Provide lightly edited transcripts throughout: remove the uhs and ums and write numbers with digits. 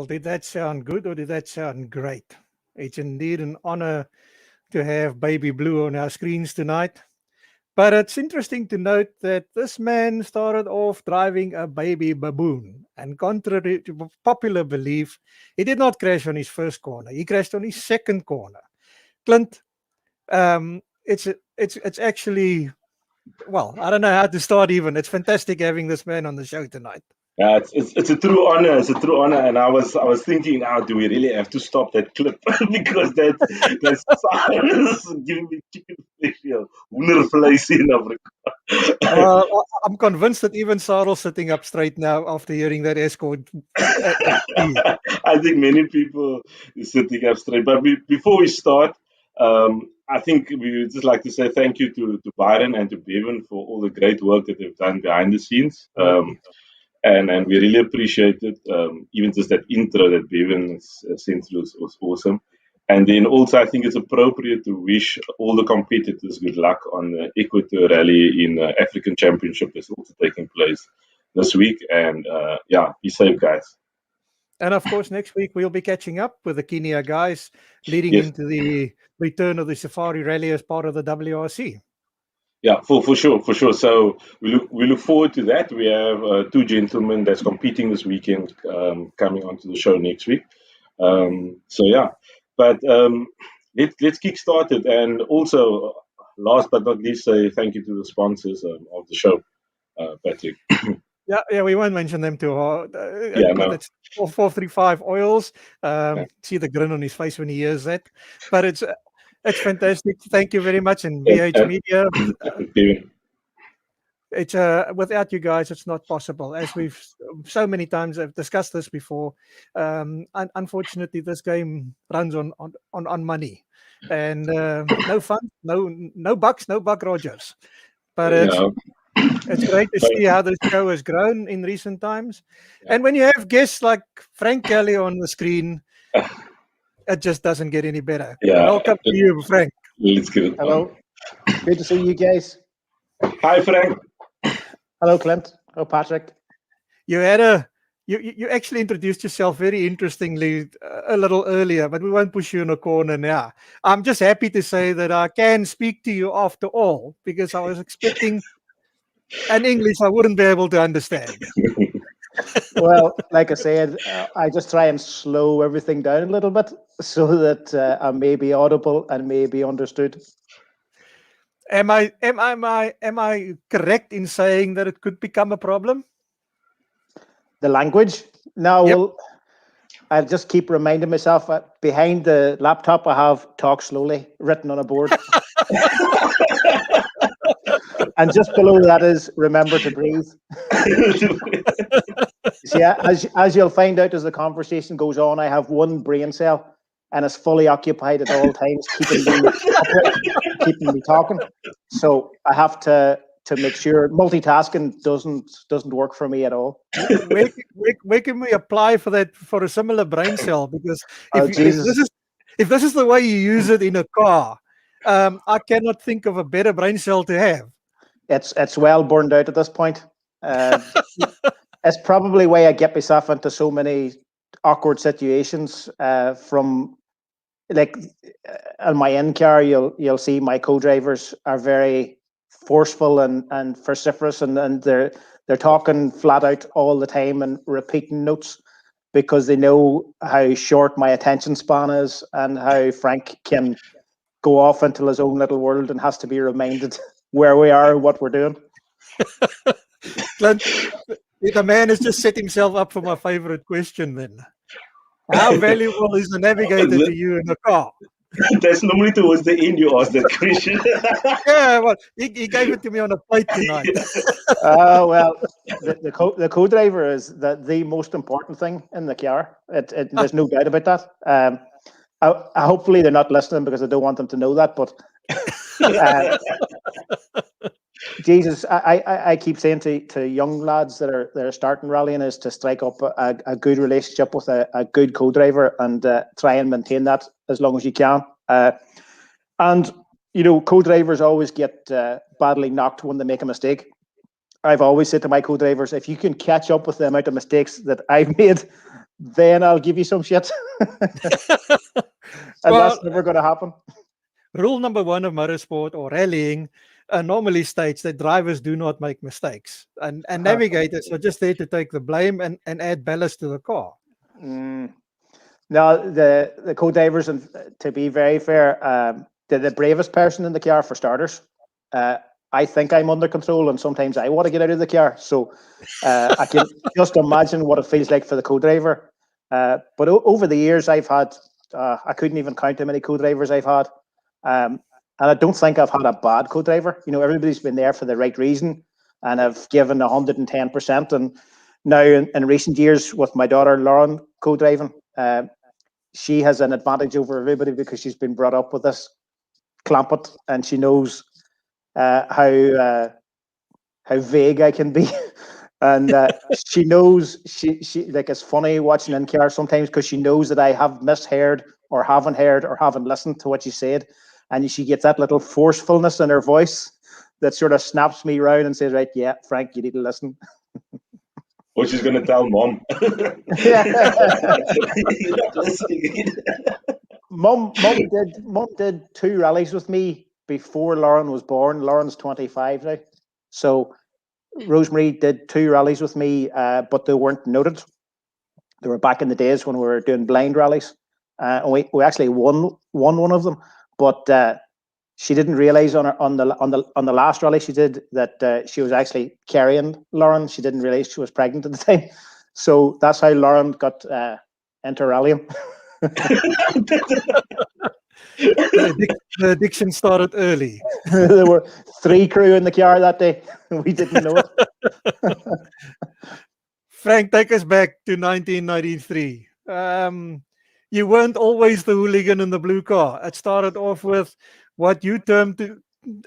Well, did that sound good or did that sound great? It's indeed an honor to have Baby Blue on our screens tonight. But it's interesting to note that this man started off driving a baby baboon. And contrary to popular belief, he did not crash on his first corner. He crashed on his second corner. Clint, it's actually, well, I don't know how to start even. It's fantastic having this man on the show tonight. Yeah, it's a true honor. It's a true honor, and I was thinking, now, do we really have to stop that clip because that's silence giving me chicken flesh here, hoendervleis in Africa. I'm convinced that even Sarel's sitting up straight now after hearing that escort. I think many people is sitting up straight. But before we start, I think we would just like to say thank you to Byron and to Bevan for all the great work that they've done behind the scenes. And we really appreciate it. Even just that intro that Bevan sent through was awesome. And then also, I think it's appropriate to wish all the competitors good luck on the Equator Rally in the African Championship that's also taking place this week. And be safe, guys. And of course, next week we'll be catching up with the Kenya guys leading into the return of the Safari Rally as part of the WRC. Yeah, for sure. So we look forward to that. We have two gentlemen that's competing this weekend coming onto the show next week. But let's kick started. And also, last but not least, say thank you to the sponsors of the show, Patrick. Yeah, we won't mention them too hard. It's 435 Oils. See the grin on his face when he hears that. But it's fantastic. Thank you very much. And BH Media. It's without you guys, it's not possible. As we've so many times have discussed this before. Unfortunately, this game runs on money, and no fun, no bucks, no Buck Rogers. But it's great to see how this show has grown in recent times. And when you have guests like Frank Kelly on the screen, it just doesn't get any better. Yeah. Welcome to you, Frank. Let's get it. Hello. Good to see you guys. Hi, Frank. Hello, Clint. Hello, Patrick. You had you actually introduced yourself very interestingly a little earlier, but we won't push you in a corner now. I'm just happy to say that I can speak to you after all, because I was expecting an English I wouldn't be able to understand. Well, like I said, I just try and slow everything down a little bit so that I may be audible and may be understood. Am I correct in saying that it could become a problem? The language? No, Yep. well, I'll just keep reminding myself behind the laptop I have "talk slowly" written on a board. And just below that is "remember to breathe." See, as you'll find out as the conversation goes on, I have one brain cell and it's fully occupied at all times, keeping me talking. So I have to make sure multitasking doesn't work for me at all. Where can we apply for that, for a similar brain cell? Because if this is the way you use it in a car, I cannot think of a better brain cell to have. It's well burned out at this point. It's probably why I get myself into so many awkward situations. From like on my in-car, you'll see my co-drivers are very forceful and vociferous, and they're talking flat out all the time and repeating notes because they know how short my attention span is and how Frank can go off into his own little world and has to be reminded where we are and what we're doing. Clint, the man has just set himself up for my favorite question then. How valuable is the navigator to you in a car? That's normally towards the end you ask that question. Yeah, well, he gave it to me on a plate tonight. Well, the co-driver is the most important thing in the car. There's no doubt about that. Hopefully they're not listening because I don't want them to know that, but Jesus, I keep saying to young lads that are starting rallying is to strike up a good relationship with a good co-driver and try and maintain that as long as you can. And you know, co-drivers always get badly knocked when they make a mistake. I've always said to my co-drivers, if you can catch up with the amount of mistakes that I've made, then I'll give you some shit. And that's never going to happen. Rule number 1 of motorsport or rallying normally states that drivers do not make mistakes, and navigators are just there to take the blame and add ballast to the car. Now, the co-drivers, and to be very fair, they're the bravest person in the car for starters. I think I'm under control, and sometimes I want to get out of the car. So I can just imagine what it feels like for the co-driver. But over the years, I've had, I couldn't even count how many co-drivers I've had. And I don't think I've had a bad co-driver. You know, everybody's been there for the right reason and have given 110%. And now in recent years with my daughter, Lauren, co-driving, she has an advantage over everybody because she's been brought up with this clampet and she knows how vague I can be. And she knows she like, it's funny watching in car sometimes because she knows that I have misheard or haven't heard or haven't listened to what she said, and she gets that little forcefulness in her voice that sort of snaps me round and says, right, yeah, Frank, you need to listen. Or she's going to tell mom. You're not listening. Mom did 2 rallies with me before Lauren was born. Lauren's 25 now, so Rosemary did 2 rallies with me, but they weren't noted. They were back in the days when we were doing blind rallies, and we actually won one of them. But she didn't realize on the last rally she did that she was actually carrying Lauren. She didn't realize she was pregnant at the time, so that's how Lauren got into rallying. The addiction started early. There were 3 crew in the car that day. We didn't know it. Frank, take us back to 1993. You weren't always the hooligan in the blue car. It started off with what you termed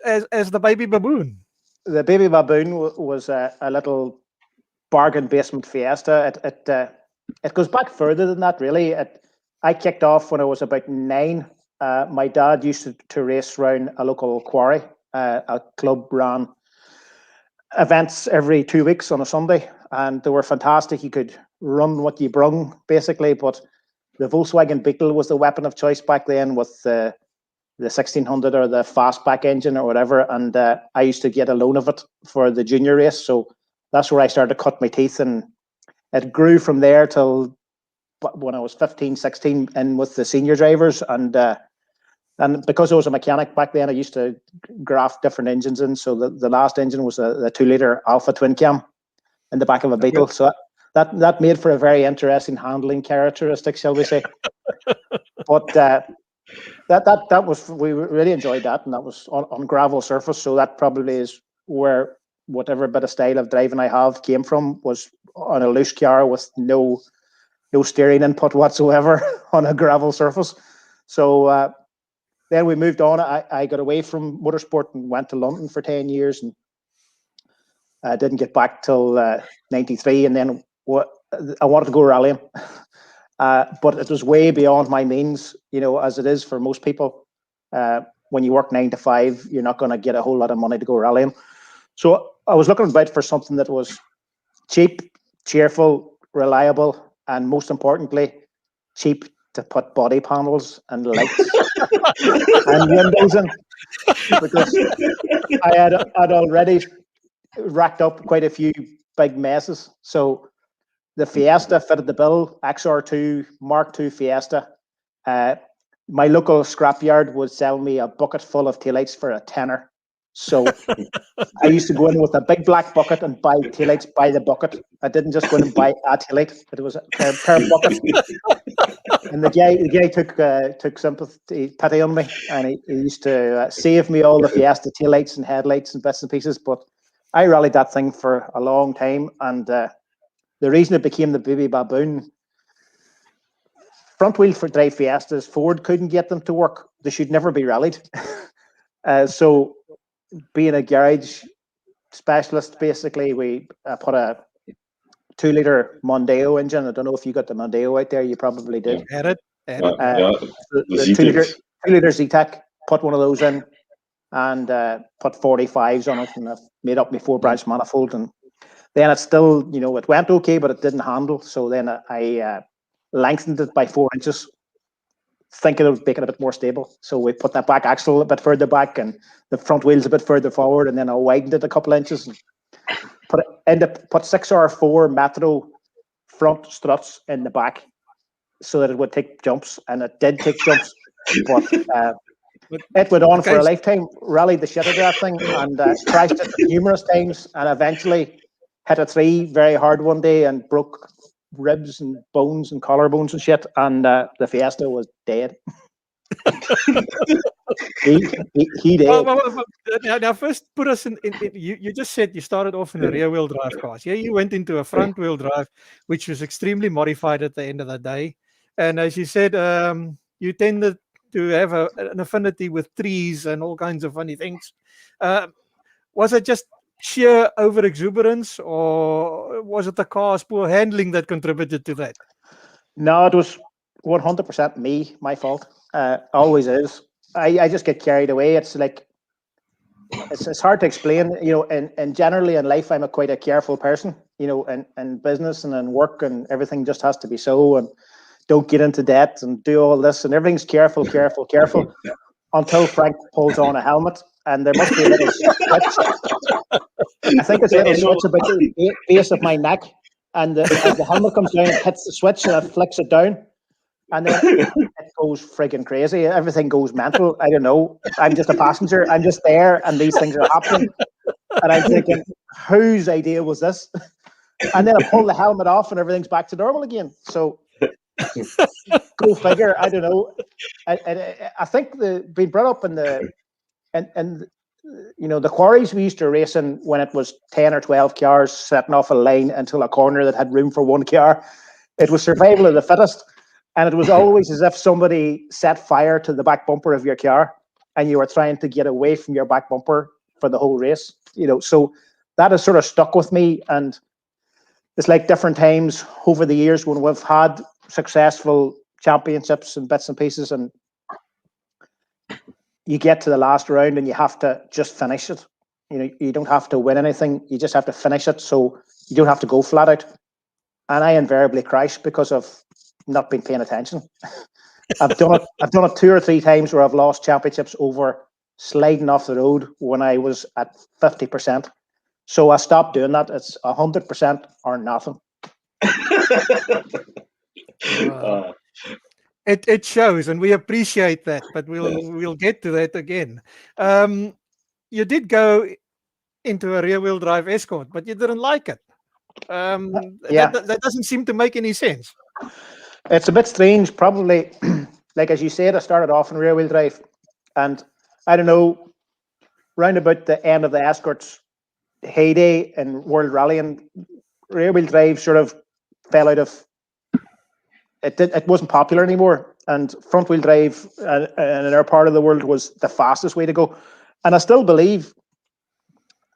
as the baby baboon. The baby baboon was a little bargain basement Fiesta. It goes back further than that, really. I kicked off when I was about 9. My dad used to race around a local quarry. A club ran events every 2 weeks on a Sunday, and they were fantastic. You could run what you brung, basically, but the Volkswagen Beetle was the weapon of choice back then with the 1600 or the fastback engine or whatever, and I used to get a loan of it for the junior race, so that's where I started to cut my teeth, and it grew from there till when I was 15, 16 in with the senior drivers, and because I was a mechanic back then, I used to graft different engines in. So the last engine was the 2-litre Alpha twin cam in the back of a Beetle. So that made for a very interesting handling characteristic, shall we say? But that was, we really enjoyed that, and that was on gravel surface. So that probably is where whatever bit of style of driving I have came from, was on a loose car with no steering input whatsoever on a gravel surface. So then we moved on. I got away from motorsport and went to London for 10 years, and I didn't get back till 93. And then I wanted to go rallying, but it was way beyond my means, you know, as it is for most people. When you work 9 to 5, you're not going to get a whole lot of money to go rallying. So I was looking about for something that was cheap, cheerful, reliable, and most importantly, cheap to put body panels and lights and windows in, because I'd already racked up quite a few big messes. So the Fiesta fitted the bill, XR2 Mark II Fiesta. My local scrapyard would sell me a bucket full of taillights for a tenner. So I used to go in with a big black bucket and buy taillights by the bucket. I didn't just go in and buy a taillight, but it was a pair of buckets. And the guy took sympathy, pity on me, and he used to save me all the Fiesta taillights and headlights and bits and pieces. But I rallied that thing for a long time, and the reason it became the baby baboon, front wheel for drive Fiestas, Ford couldn't get them to work. They should never be rallied. So being a garage specialist, basically, we put a 2-litre Mondeo engine. I don't know if you got the Mondeo out there. You probably did. Had it. The the 2-litre Z-Tech, put one of those in, and put 45s on it, and I've made up my 4-branch manifold. And then it's still, you know, it went okay, but it didn't handle. So then I lengthened it by 4 inches, thinking it would make it a bit more stable. So we put that back axle a bit further back and the front wheels a bit further forward, and then I widened it a couple of inches and put 6R4 Metro front struts in the back so that it would take jumps, and it did take jumps, but it went on for a lifetime. Rallied the shit out of that thing and crashed it numerous times, and eventually hit a tree very hard one day and broke ribs and bones and collarbones and shit, and the Fiesta was dead. he did. Well, now first put us in you just said you started off in a rear wheel drive cars. Yeah, you went into a front wheel drive, which was extremely modified at the end of the day. And as you said, you tended to have an affinity with trees and all kinds of funny things. Was it just sheer over exuberance, or was it the car's poor handling that contributed to that? No, it was 100% my fault. Always is. I just get carried away. It's like it's hard to explain, and generally in life I'm quite a careful person, and business and in work and everything just has to be so, and don't get into debt and do all this, and everything's careful until Frank pulls on a helmet, and there must be a little switch. I think it's a little switch about the base of my neck, and as the helmet comes down, it hits the switch and it flicks it down, and then it goes friggin' crazy. Everything goes mental. I don't know. I'm just a passenger. I'm just there, and these things are happening, and I'm thinking, whose idea was this? And then I pull the helmet off, and everything's back to normal again. So go figure. I don't know. I think being brought up in the quarries we used to race in when it was 10 or 12 cars setting off a line until a corner that had room for one car. It was survival of the fittest, and it was always as if somebody set fire to the back bumper of your car and you were trying to get away from your back bumper for the whole race. So that has sort of stuck with me, and it's like different times over the years when we've had successful championships and bits and pieces, and you get to the last round and you have to just finish it. You don't have to win anything. You just have to finish it, so you don't have to go flat out. And I invariably crash because of not being paying attention. I've done it 2 or 3 times where I've lost championships over sliding off the road when I was at 50%. So I stopped doing that. It's 100% or nothing. It shows, and we appreciate that, but we'll get to that again. You did go into a rear wheel drive Escort, but you didn't like it. That doesn't seem to make any sense. It's a bit strange, probably. Like as you said, I started off in rear wheel drive, and I don't know, round about the end of the Escort's heyday in World Rallying, rear wheel drive sort of fell out of it wasn't popular anymore, and front wheel drive in our part of the world was the fastest way to go. And I still believe,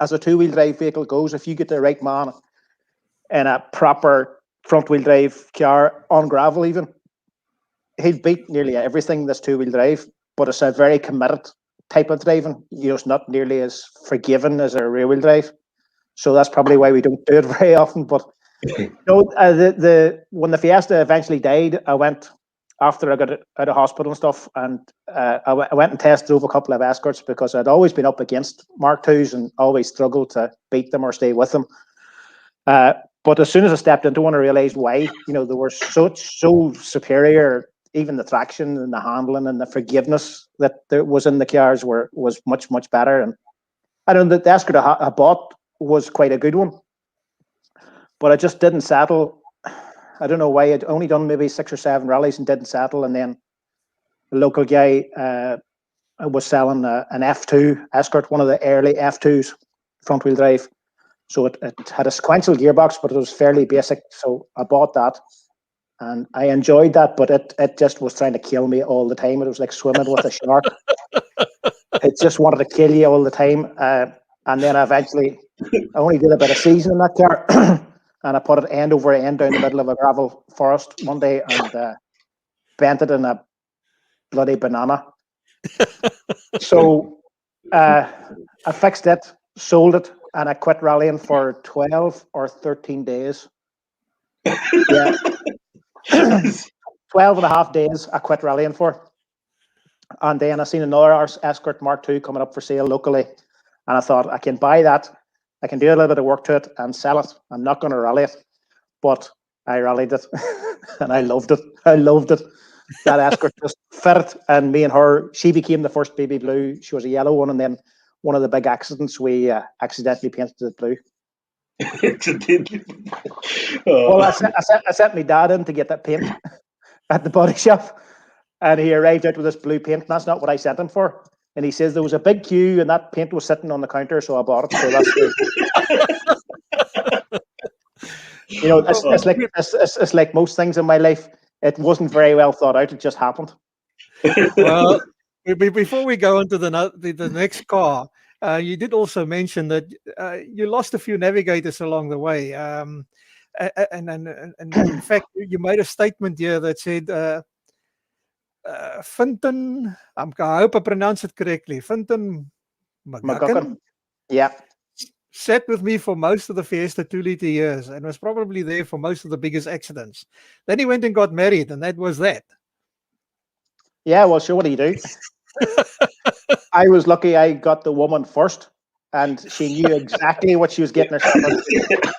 as a 2-wheel drive vehicle goes, if you get the right man in a proper front wheel drive car on gravel, even he'd beat nearly everything that's 2-wheel drive. But it's a very committed type of driving. It's not nearly as forgiving as a rear wheel drive. So that's probably why we don't do it very often. But when the Fiesta eventually died, I went after I got out of hospital and stuff, and I went and test drove a couple of Escorts because I'd always been up against Mark IIs and always struggled to beat them or stay with them. But as soon as I stepped into one, I realized why. They were so superior. Even the traction and the handling and the forgiveness that there was in the cars was much, much better. And I don't know, the Escort I bought was quite a good one, but I just didn't settle. I don't know why. I'd only done maybe 6 or 7 rallies and didn't settle. And then the local guy was selling an F2 Escort, one of the early F2s, front wheel drive. So it had a sequential gearbox, but it was fairly basic. So I bought that, and I enjoyed that, but it just was trying to kill me all the time. It was like swimming with a shark. It just wanted to kill you all the time. And then I only did about a season in that car, and I put it end over end down the middle of a gravel forest one day and bent it in a bloody banana. So I fixed it, sold it, and I quit rallying for 12 or 13 days. Yeah. 12 and a half days I quit rallying for. And then I seen another Escort Mark II coming up for sale locally. And I thought, I can buy that. I can do a little bit of work to it and sell it. I'm not going to rally it. But I rallied it and I loved it. I loved it. That Escort just fit. And me and her, she became the first baby blue. She was a yellow one. And then one of the big accidents, we accidentally painted it blue. Well, I sent my dad in to get that paint at the body shop. And he arrived out with this blue paint. And that's not what I sent him for. And he says there was a big queue and that paint was sitting on the counter. So I bought it. So that's it's like most things in my life. It wasn't very well thought out. It just happened. Well, before we go on to the next car, you did also mention that you lost a few navigators along the way. And in fact, you made a statement here that said, Finton, I hope I pronounce it correctly, Finton McGuckin. Yeah. Sat with me for most of the Fiesta 2-liter years and was probably there for most of the biggest accidents. Then he went and got married, and that was that. Yeah, well, sure, what do you do? I was lucky I got the woman first, and she knew exactly what she was getting herself into.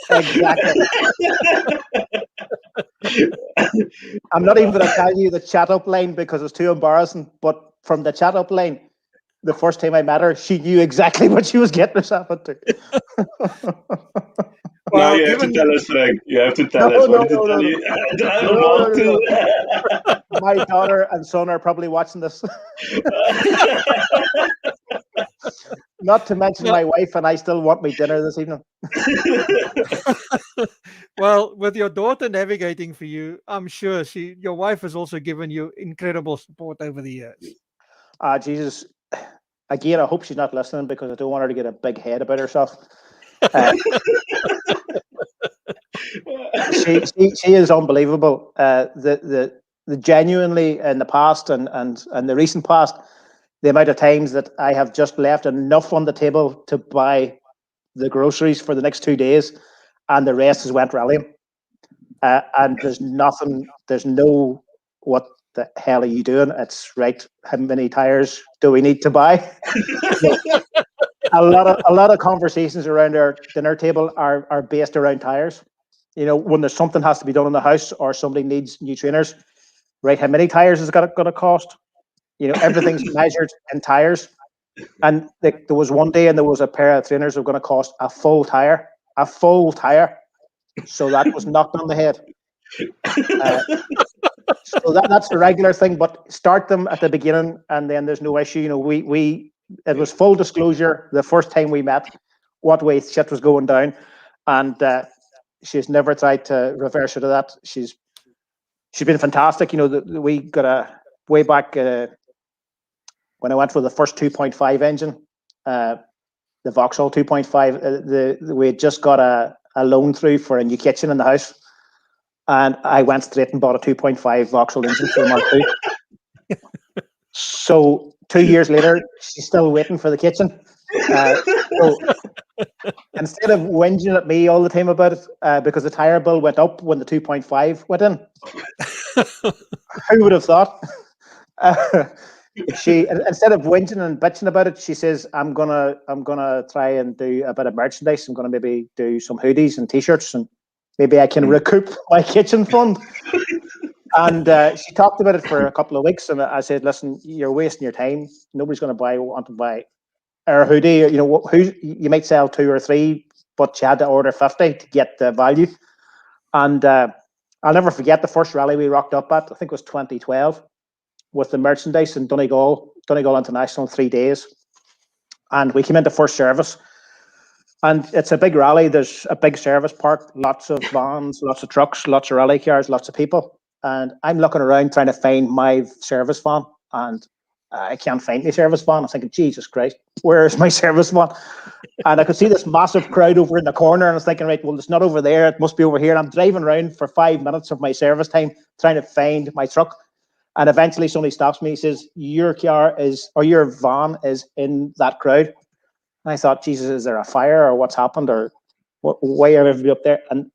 Exactly. I'm not even going to tell you the chat-up line because it's too embarrassing, but from the chat-up line, the first time I met her, she knew exactly what she was getting herself into. Well, now you have to tell us, Frank. You have to tell us. What did you tell you? My daughter and son are probably watching this. Not to mention my wife, and I still want me dinner this evening. Well, with your daughter navigating for you, I'm sure your wife has also given you incredible support over the years. Jesus. Again, I hope she's not listening because I don't want her to get a big head about herself. She is unbelievable. The genuinely in the past and the recent past, the amount of times that I have just left enough on the table to buy the groceries for the next 2 days, and the rest is went rallying. And there's no what the hell are you doing? It's right. How many tires do we need to buy? So, a lot of conversations around our dinner table are based around tires. When there's something has to be done in the house or somebody needs new trainers, right? How many tires is it going to cost? Everything's measured in tires. And there was one day and there was a pair of trainers that were going to cost a full tire. So that was knocked on the head. So that's the regular thing, but start them at the beginning and then there's no issue. It was full disclosure the first time we met what way shit was going down, and she's never tried to reverse it of that. She's been fantastic. We got a way back when I went for the first 2.5 engine, the Vauxhall 2.5. We had just got a loan through for a new kitchen in the house. And I went straight and bought a 2.5 Vauxhall engine for Mark II. So 2 years later, she's still waiting for the kitchen. So instead of whinging at me all the time about it, because the tire bill went up when the 2.5 went in, who would have thought? She, instead of whinging and bitching about it, she says, "I'm gonna try and do a bit of merchandise. I'm gonna maybe do some hoodies and t-shirts and." Maybe I can recoup my kitchen fund. And she talked about it for a couple of weeks. And I said, listen, you're wasting your time. Nobody's going to want to buy our hoodie. You might sell 2 or 3, but you had to order 50 to get the value. And I'll never forget the first rally we rocked up at. I think it was 2012 with the merchandise in Donegal International, 3 days. And we came into first service. And it's a big rally. There's a big service park, lots of vans, lots of trucks, lots of rally cars, lots of people. And I'm looking around trying to find my service van, and I can't find my service van. I'm thinking, Jesus Christ, where's my service van? And I could see this massive crowd over in the corner, and I was thinking, right, well, it's not over there. It must be over here. And I'm driving around for 5 minutes of my service time trying to find my truck. And eventually somebody stops me. He says, your van is in that crowd. And I thought, Jesus, is there a fire or what's happened or why are everybody up there? And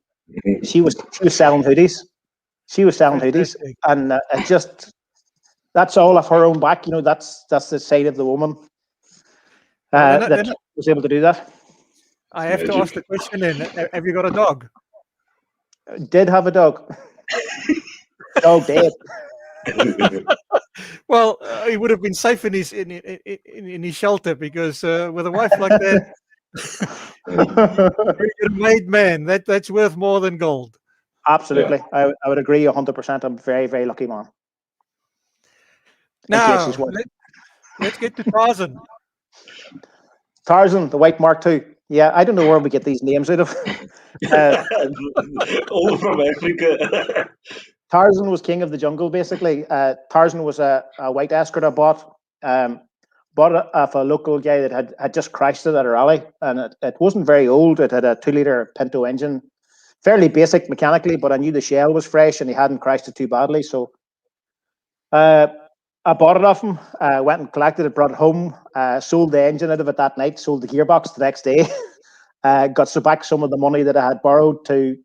she was selling hoodies. She was selling hoodies, and it just, that's all of her own back. You know, that's the side of the woman that was able to do that. I have to ask the question then, have you got a dog? Did have a dog. Dog dead. Well, he would have been safe in his shelter, because with a wife like that, you're a made man. That's worth more than gold. Absolutely, yeah. I would agree 100%. I'm very, very lucky man. Now let's get to Tarzan. Tarzan, the White Mark II. Yeah, I don't know where we get these names out of. All from Africa. Tarzan was king of the jungle, basically. Tarzan was a white escort I bought. Bought it off a local guy that had just crashed it at a rally, and it wasn't very old. It had a 2-liter Pinto engine, fairly basic mechanically, but I knew the shell was fresh and he hadn't crashed it too badly. So I bought it off him, went and collected it, brought it home, sold the engine out of it that night, sold the gearbox the next day, got back some of the money that I had borrowed to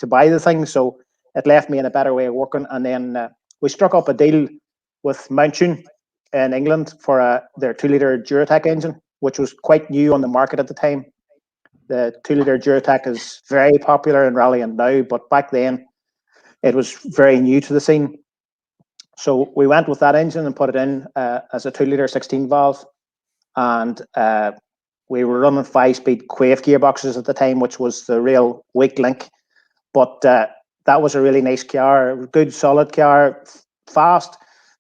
buy the thing. So it left me in a better way of working. And then we struck up a deal with Mountain in England for their 2-liter Duratec engine, which was quite new on the market at the time. The 2-liter Duratec is very popular in rallying now, but back then it was very new to the scene. So we went with that engine and put it in as a 2-liter 16 valve. And we were running 5-speed Quaife gearboxes at the time, which was the real weak link. But that was a really nice car, good solid car, fast.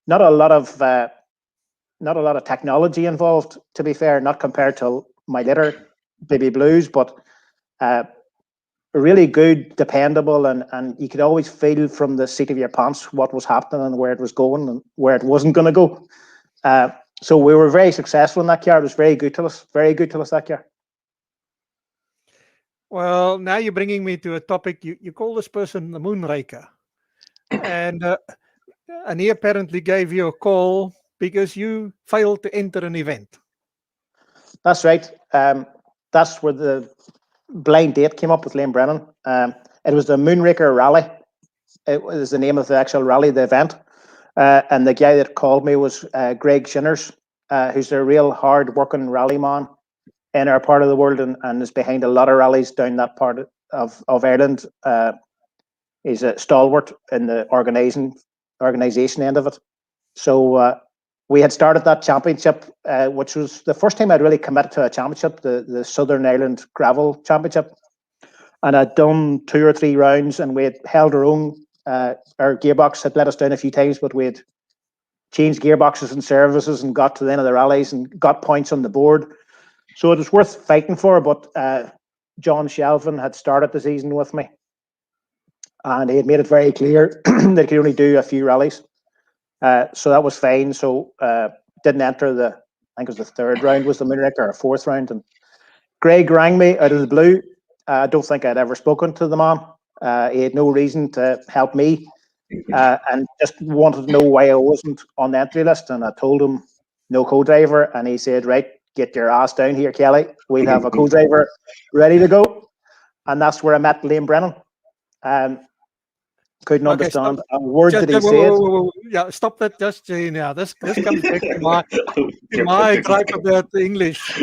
Not a lot of technology involved, to be fair, not compared to my later Baby Blues, but really good, dependable, and you could always feel from the seat of your pants what was happening and where it was going and where it wasn't going to go. So we were very successful in that car. It was very good to us, that car. Well, now you're bringing me to a topic. You call this person the Moonraker, and he apparently gave you a call because you failed to enter an event. That's right. That's where the blind date came up with Liam Brennan. It was the Moonraker Rally. It was the name of the actual rally, the event. And the guy that called me was Greg Shinners, who's a real hard-working rally man in our part of the world and is behind a lot of rallies down that part of Ireland. He's a stalwart in the organisation end of it. So we had started that championship, which was the first time I'd really committed to a championship, the Southern Ireland Gravel Championship. And I'd done 2 or 3 rounds and we had held our own. Our gearbox had let us down a few times, but we had changed gearboxes and services and got to the end of the rallies and got points on the board. So it was worth fighting for, but John Shelvin had started the season with me. And he had made it very clear that he could only do a few rallies. So that was fine. So didn't enter I think it was the 3rd round was the Moonraker, or 4th round. And Greg rang me out of the blue. I don't think I'd ever spoken to the man. He had no reason to help me and just wanted to know why I wasn't on the entry list. And I told him no co-driver. And he said, right, get your ass down here, Kelly. We'll have a co-driver ready to go. And that's where I met Liam Brennan. Couldn't understand a word that he said. Yeah, stop that just now. This comes back to my gripe about the English.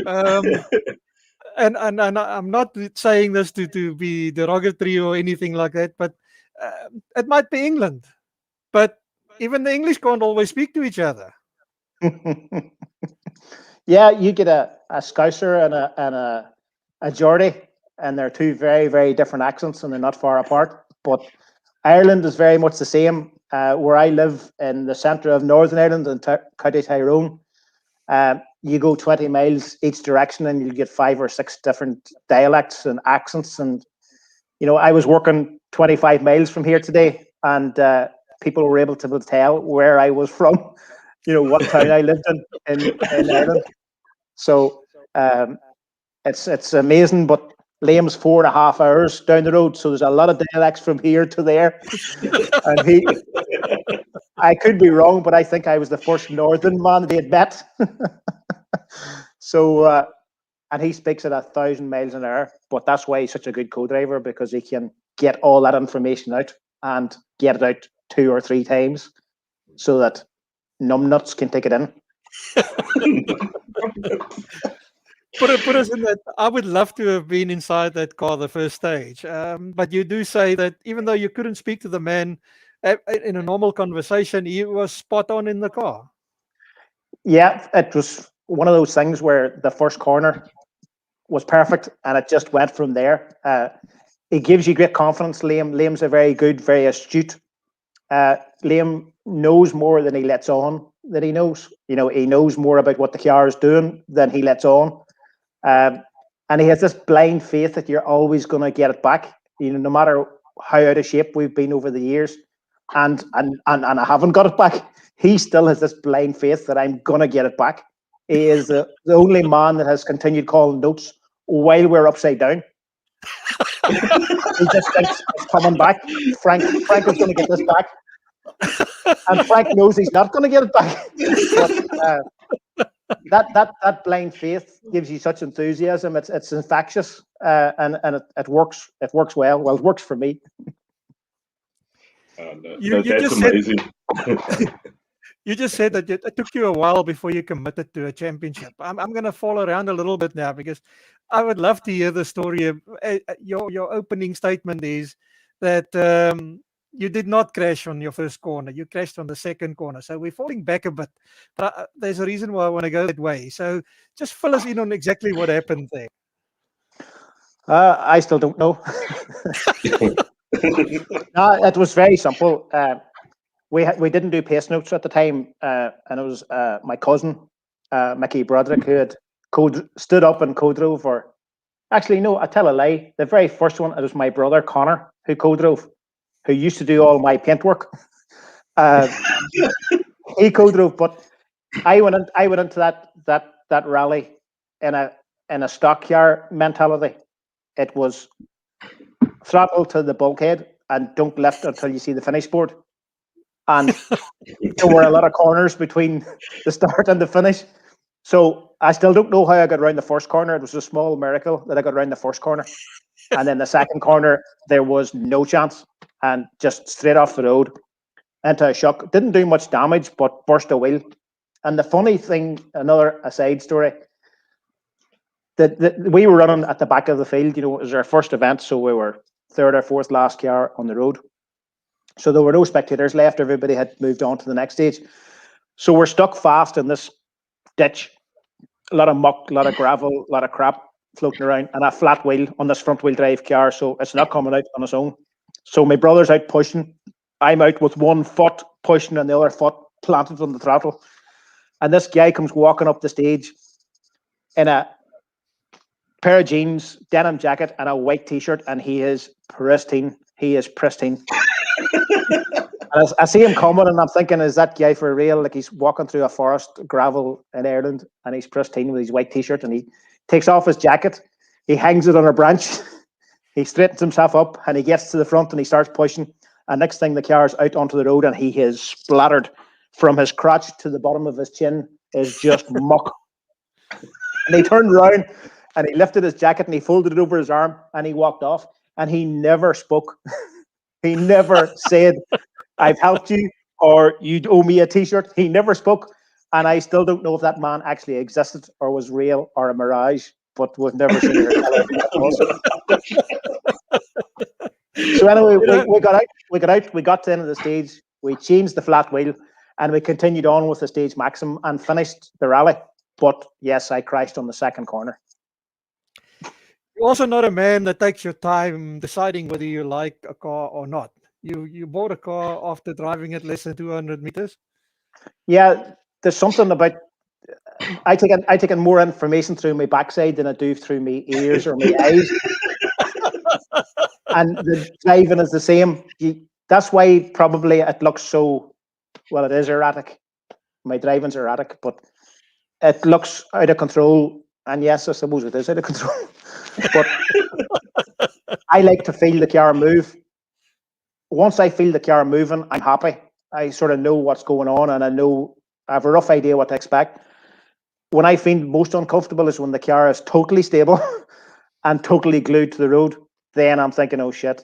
And I'm not saying this to be derogatory or anything like that, but it might be England. But even the English can't always speak to each other. Yeah, you get a Scouser and a Geordie, and they're 2 very, very different accents, and they're not far apart. But Ireland is very much the same. Where I live in the centre of Northern Ireland in County Tyrone, you go 20 miles each direction and you'll get 5 or 6 different dialects and accents. And, you know, I was working 25 miles from here today and people were able to tell where I was from, you know, what town I lived in Ireland. So it's amazing, but Liam's 4.5 hours down the road. So there's a lot of dialects from here to there. And I could be wrong, but I think I was the first Northern man that he had met. So, and he speaks at 1,000 miles an hour, but that's why he's such a good co-driver, because he can get all that information out and get it out 2 or 3 times so that numbnuts can take it in. Put us in that. I would love to have been inside that car the first stage. But you do say that even though you couldn't speak to the man in a normal conversation, he was spot on in the car. Yeah, it was one of those things where the first corner was perfect and it just went from there. It gives you great confidence, Liam. Liam's a very good, very astute. Liam knows more than he lets on that he knows. You know, he knows more about what the car is doing than he lets on. And he has this blind faith that you're always going to get it back. You know, no matter how out of shape we've been over the years, and I haven't got it back. He still has this blind faith that I'm going to get it back. He is the only man that has continued calling notes while we're upside down. He just thinks it's coming back. Frank is going to get this back. And Frank knows he's not going to get it back. But that blind faith gives you such enthusiasm. It's infectious, and it works. It works well. Well, it works for me. That's amazing. You just said that it took you a while before you committed to a championship. I'm going to fall around a little bit now because I would love to hear the story. Your opening statement is that you did not crash on your first corner. You crashed on the second corner. So we're falling back a bit. But there's a reason why I want to go that way. So just fill us in on exactly what happened there. I still don't know. No, it was very simple. We didn't do pace notes at the time, and it was my cousin, Mickey Broderick, who had stood up and co-drove. Or actually, no, I tell a lie. The very first one, it was my brother Connor who co-drove, who used to do all my paintwork. He co-drove, but I went into that rally in a stockyard mentality. It was throttle to the bulkhead and don't lift until you see the finish board. And there were a lot of corners between the start and the finish. So I still don't know how I got around the first corner. It was a small miracle that I got around the first corner. And then the second corner, there was no chance. And just straight off the road into a shock. Didn't do much damage, but burst a wheel. And the funny thing, another aside story, that we were running at the back of the field. You know, it was our first event, so we were third or fourth last car on the road. So there were no spectators left. Everybody had moved on to the next stage. So we're stuck fast in this ditch. A lot of muck, a lot of gravel, a lot of crap floating around, and a flat wheel on this front wheel drive car. So it's not coming out on its own. So my brother's out pushing. I'm out with one foot pushing and the other foot planted on the throttle. And this guy comes walking up the stage in a pair of jeans, denim jacket, and a white t-shirt, and he is pristine. He is pristine. And I see him coming, and I'm thinking, is that guy for real? Like, he's walking through a forest, gravel in Ireland, and he's pristine with his white t-shirt, and he takes off his jacket, he hangs it on a branch, he straightens himself up, and he gets to the front, and he starts pushing, and next thing, the car's out onto the road, and he is splattered from his crotch to the bottom of his chin is just muck. And he turned around, and he lifted his jacket, and he folded it over his arm, and he walked off, and he never spoke. He never said, I've helped you, or you owe me a t-shirt. He never spoke. And I still don't know if that man actually existed or was real or a mirage, but we've never seen it. So anyway, we got out, we got to the end of the stage, we changed the flat wheel, and we continued on with the stage maximum and finished the rally. But yes, I crashed on the second corner. You're also not a man that takes your time deciding whether you like a car or not. You bought a car after driving it less than 200 meters? Yeah, there's something about... I take in more information through my backside than I do through my ears or my eyes. And the driving is the same. That's why probably it looks so... Well, it is erratic. My driving's erratic, but it looks out of control. And yes, I suppose it is out of control. But I like to feel the car move. Once I feel the car moving, I'm happy. I sort of know what's going on, and I have a rough idea what to expect. When I feel most uncomfortable is when the car is totally stable and totally glued to the road. Then I'm thinking, oh shit,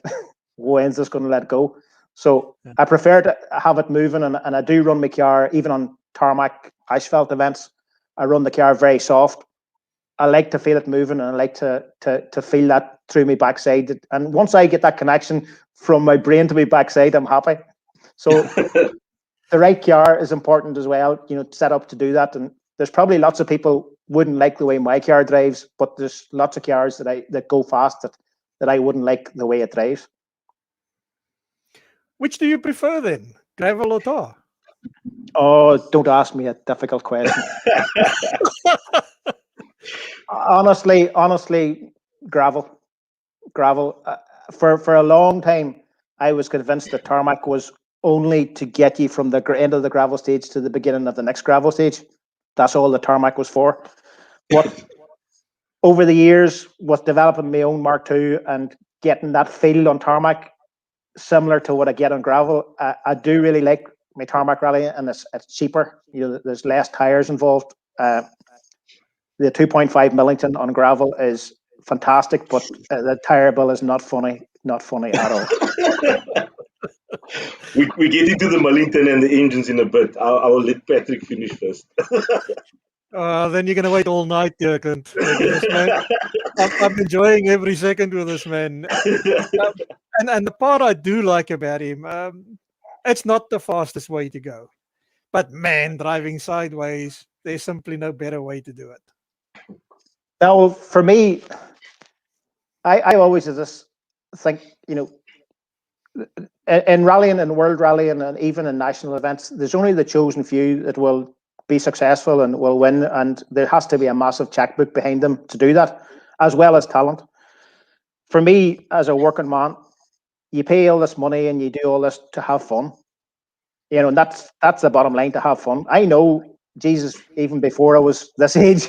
when's this going to let go? So I prefer to have it moving, and I do run my car, even on tarmac asphalt events. I run the car very soft. I like to feel it moving, and I like to feel that through my backside. And once I get that connection from my brain to my backside, I'm happy. So the right car is important as well, set up to do that. And there's probably lots of people wouldn't like the way my car drives, but there's lots of cars that go fast that I wouldn't like the way it drives. Which do you prefer then, gravel or tar? Oh, don't ask me a difficult question. Honestly, gravel. For a long time, I was convinced that tarmac was only to get you from the end of the gravel stage to the beginning of the next gravel stage. That's all the tarmac was for. But over the years, with developing my own Mark II and getting that feel on tarmac, similar to what I get on gravel, I do really like my tarmac rally, and it's cheaper. There's less tires involved. The 2.5 Millington on gravel is fantastic, but the tire bill is not funny at all. We get into the Millington and the engines in a bit. I will let Patrick finish first. Then you're going to wait all night, Jurgen. I'm enjoying every second with this man. And the part I do like about him, it's not the fastest way to go. But man, driving sideways, there's simply no better way to do it. Now, for me, I always just think, in rallying and world rallying and even in national events, there's only the chosen few that will be successful and will win, and there has to be a massive checkbook behind them to do that, as well as talent. For me, as a working man, you pay all this money and you do all this to have fun, and that's the bottom line, to have fun. I know, Jesus, even before I was this age,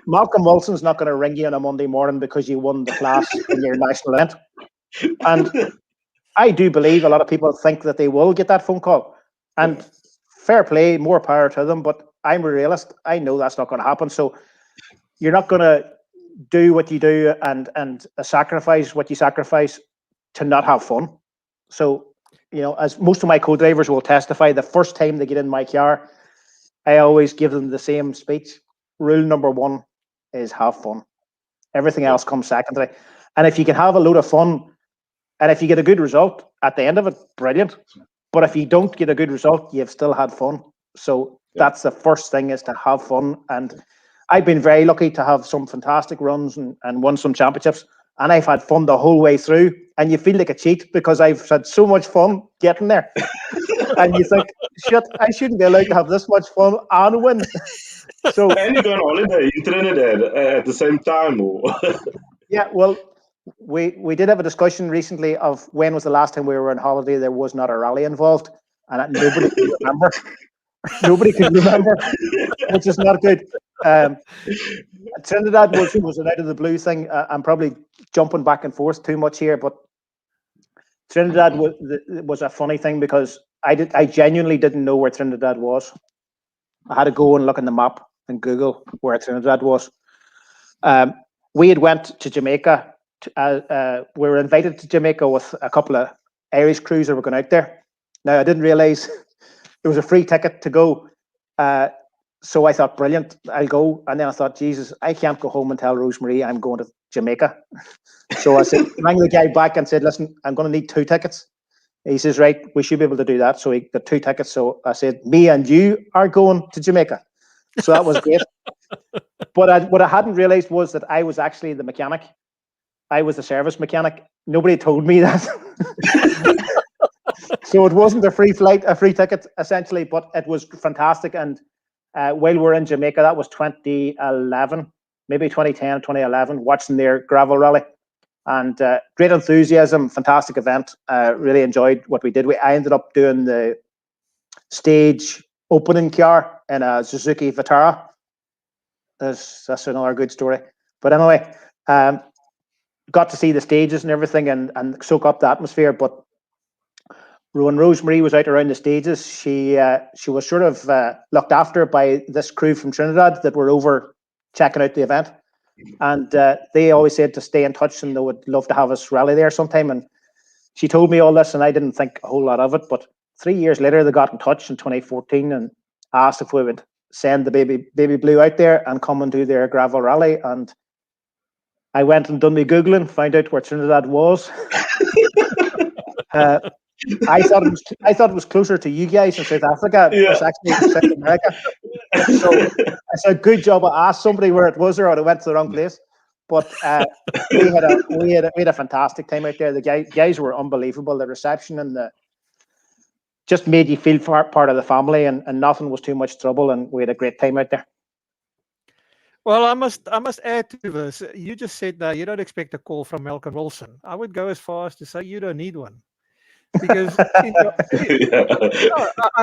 Malcolm Wilson's not going to ring you on a Monday morning because you won the class in your national event. And I do believe a lot of people think that they will get that phone call. And fair play, more power to them. But I'm a realist. I know that's not going to happen. So you're not going to do what you do and sacrifice what you sacrifice to not have fun. So, as most of my co-drivers will testify, the first time they get in my car, I always give them the same speech. Rule number one is have fun. Everything else comes secondary. And if you can have a load of fun, and if you get a good result at the end of it, brilliant. But if you don't get a good result, you've still had fun. So that's the first thing, is to have fun. And I've been very lucky to have some fantastic runs and won some championships. And I've had fun the whole way through. And you feel like a cheat because I've had so much fun getting there. And you think, shit, I shouldn't be allowed to have this much fun and win. So, and you go on holiday in Trinidad at the same time, or? Yeah, well, we did have a discussion recently of when was the last time we were on holiday there was not a rally involved, and nobody could remember. Nobody could remember, which is not good. Trinidad was an out of the blue thing. I'm probably jumping back and forth too much here, but Trinidad was a funny thing because I genuinely didn't know where Trinidad was. I had to go and look in the map and Google where Trinidad was. We had went to Jamaica. We were invited to Jamaica with a couple of Irish crews that were going out there. Now, I didn't realize it was a free ticket to go. So I thought, brilliant, I'll go. And then I thought, Jesus, I can't go home and tell Rosemary I'm going to Jamaica. So I rang the guy back and said, listen, I'm going to need 2 tickets. He says, right, we should be able to do that. So he got 2 tickets. So I said, me and you are going to Jamaica. So that was great. But what I hadn't realized was that I was actually the mechanic. I was the service mechanic. Nobody told me that. So it wasn't a free ticket, essentially, but it was fantastic. And while we're in Jamaica, that was 2011, maybe 2010, 2011, watching their gravel rally. And great enthusiasm, fantastic event. Really enjoyed what we did. I ended up doing the stage opening car in a Suzuki Vitara. That's another good story. But anyway, got to see the stages and everything and soak up the atmosphere. But when Rosemary was out around the stages, she was sort of looked after by this crew from Trinidad that were over checking out the event. And they always said to stay in touch and they would love to have us rally there sometime. And she told me all this, and I didn't think a whole lot of it. But 3 years later, they got in touch in 2014 and asked if we would send the baby blue out there and come and do their gravel rally. And I went and done my Googling, found out where Trinidad was. I thought it was closer to you guys in South Africa. Yeah. It's actually South America. So I said, good job. I asked somebody where it was, or I went to the wrong place. But we had a fantastic time out there. The guys were unbelievable. The reception and just made you feel part of the family, and nothing was too much trouble, and we had a great time out there. Well, I must add to this. You just said that you don't expect a call from Malcolm Wilson. I would go as far as to say you don't need one, because I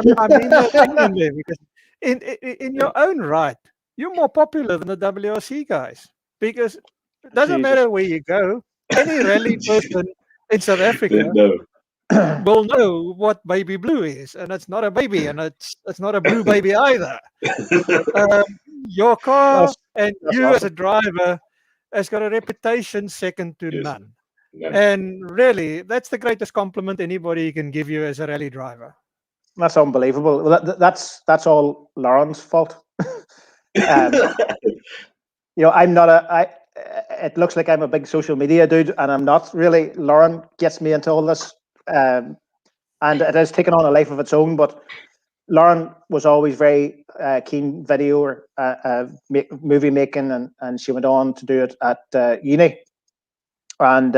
mean that genuinely, because in your own right, you're more popular than the WRC guys, because it doesn't matter where you go. Any rally person in South Africa will know what baby blue is, and it's not a baby, and it's not a blue baby either. Your car and you awesome. As a driver has got a reputation second to none. And really, that's the greatest compliment anybody can give you as a rally driver. That's unbelievable. Well, that's all Lauren's fault. I'm not it looks like I'm a big social media dude, and I'm not really. Lauren gets me into all this, and it has taken on a life of its own. But Lauren was always very keen video or movie making, and she went on to do it at uni. And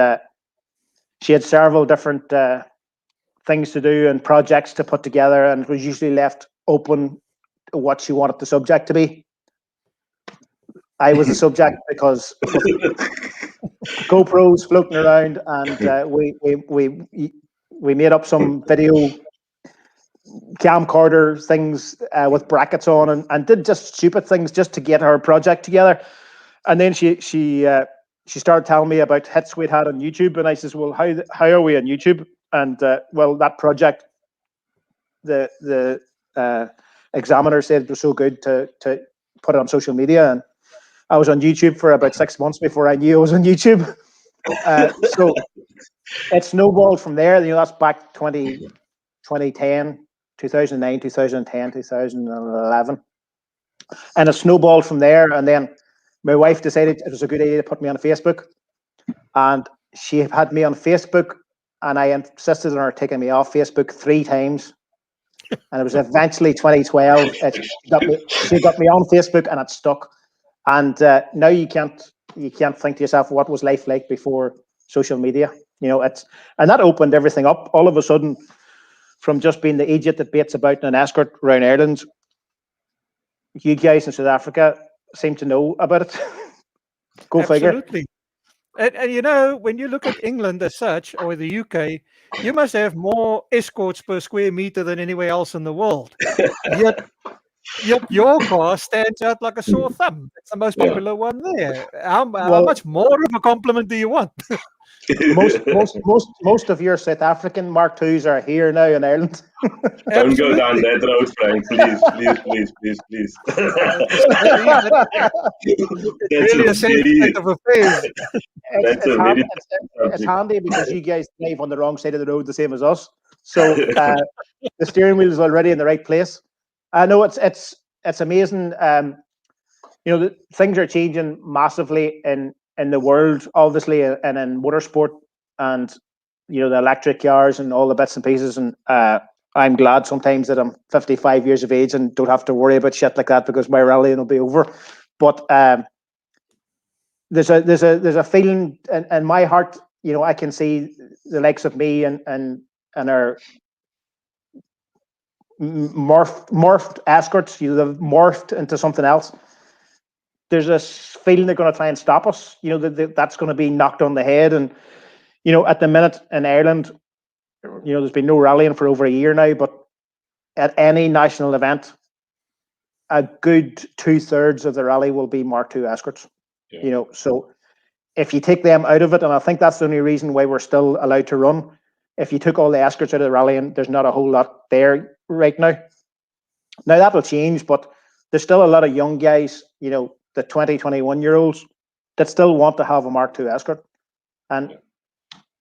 she had several different things to do and projects to put together, and was usually left open to what she wanted the subject to be. I was the subject because GoPros floating around, and we made up some video camcorder things with brackets on, and did just stupid things just to get her project together. And then she started telling me about hits we'd had on YouTube, and I says, well, how are we on YouTube? And well, that project, the examiner said it was so good to put it on social media, and I was on YouTube for about 6 months before I knew I was on YouTube. So it snowballed from there. That's back 2010, 2009, 2010, 2011. And it snowballed from there. And then my wife decided it was a good idea to put me on Facebook. And she had me on Facebook, and I insisted on her taking me off Facebook 3 times. And it was eventually 2012. She got me on Facebook, and it stuck. And now you can't think to yourself, what was life like before social media? And that opened everything up. All of a sudden, from just being the idiot that baits about in an escort around Ireland, you guys in South Africa seem to know about it. Go Absolutely. figure. And when you look at England as such, or the UK, you must have more escorts per square meter than anywhere else in the world. Yet your car stands out like a sore thumb. It's the most popular one there. How much more of a compliment do you want? most of your South African Mark IIs are here now in Ireland. Don't go down that road, Frank. Please. That's really a state of affairs. It's handy because you guys drive on the wrong side of the road, the same as us. So the steering wheel is already in the right place. I know it's amazing. Things are changing massively in the world, obviously, and in motorsport, and the electric cars and all the bits and pieces. And I'm glad sometimes that I'm 55 years of age and don't have to worry about shit like that, because my rallying will be over. But there's a feeling in my heart. I can see the likes of me and our morphed escorts. They've morphed into something else. There's a feeling they're going to try and stop us. That's going to be knocked on the head. And at the minute in Ireland, there's been no rallying for over a year now. But at any national event, a good 2/3 of the rally will be Mark II escorts. Yeah. So if you take them out of it, and I think that's the only reason why we're still allowed to run. If you took all the escorts out of the rally, and there's not a whole lot there right now. Now that'll change, but there's still a lot of young guys, the 20, 21-year-olds that still want to have a Mark II escort. And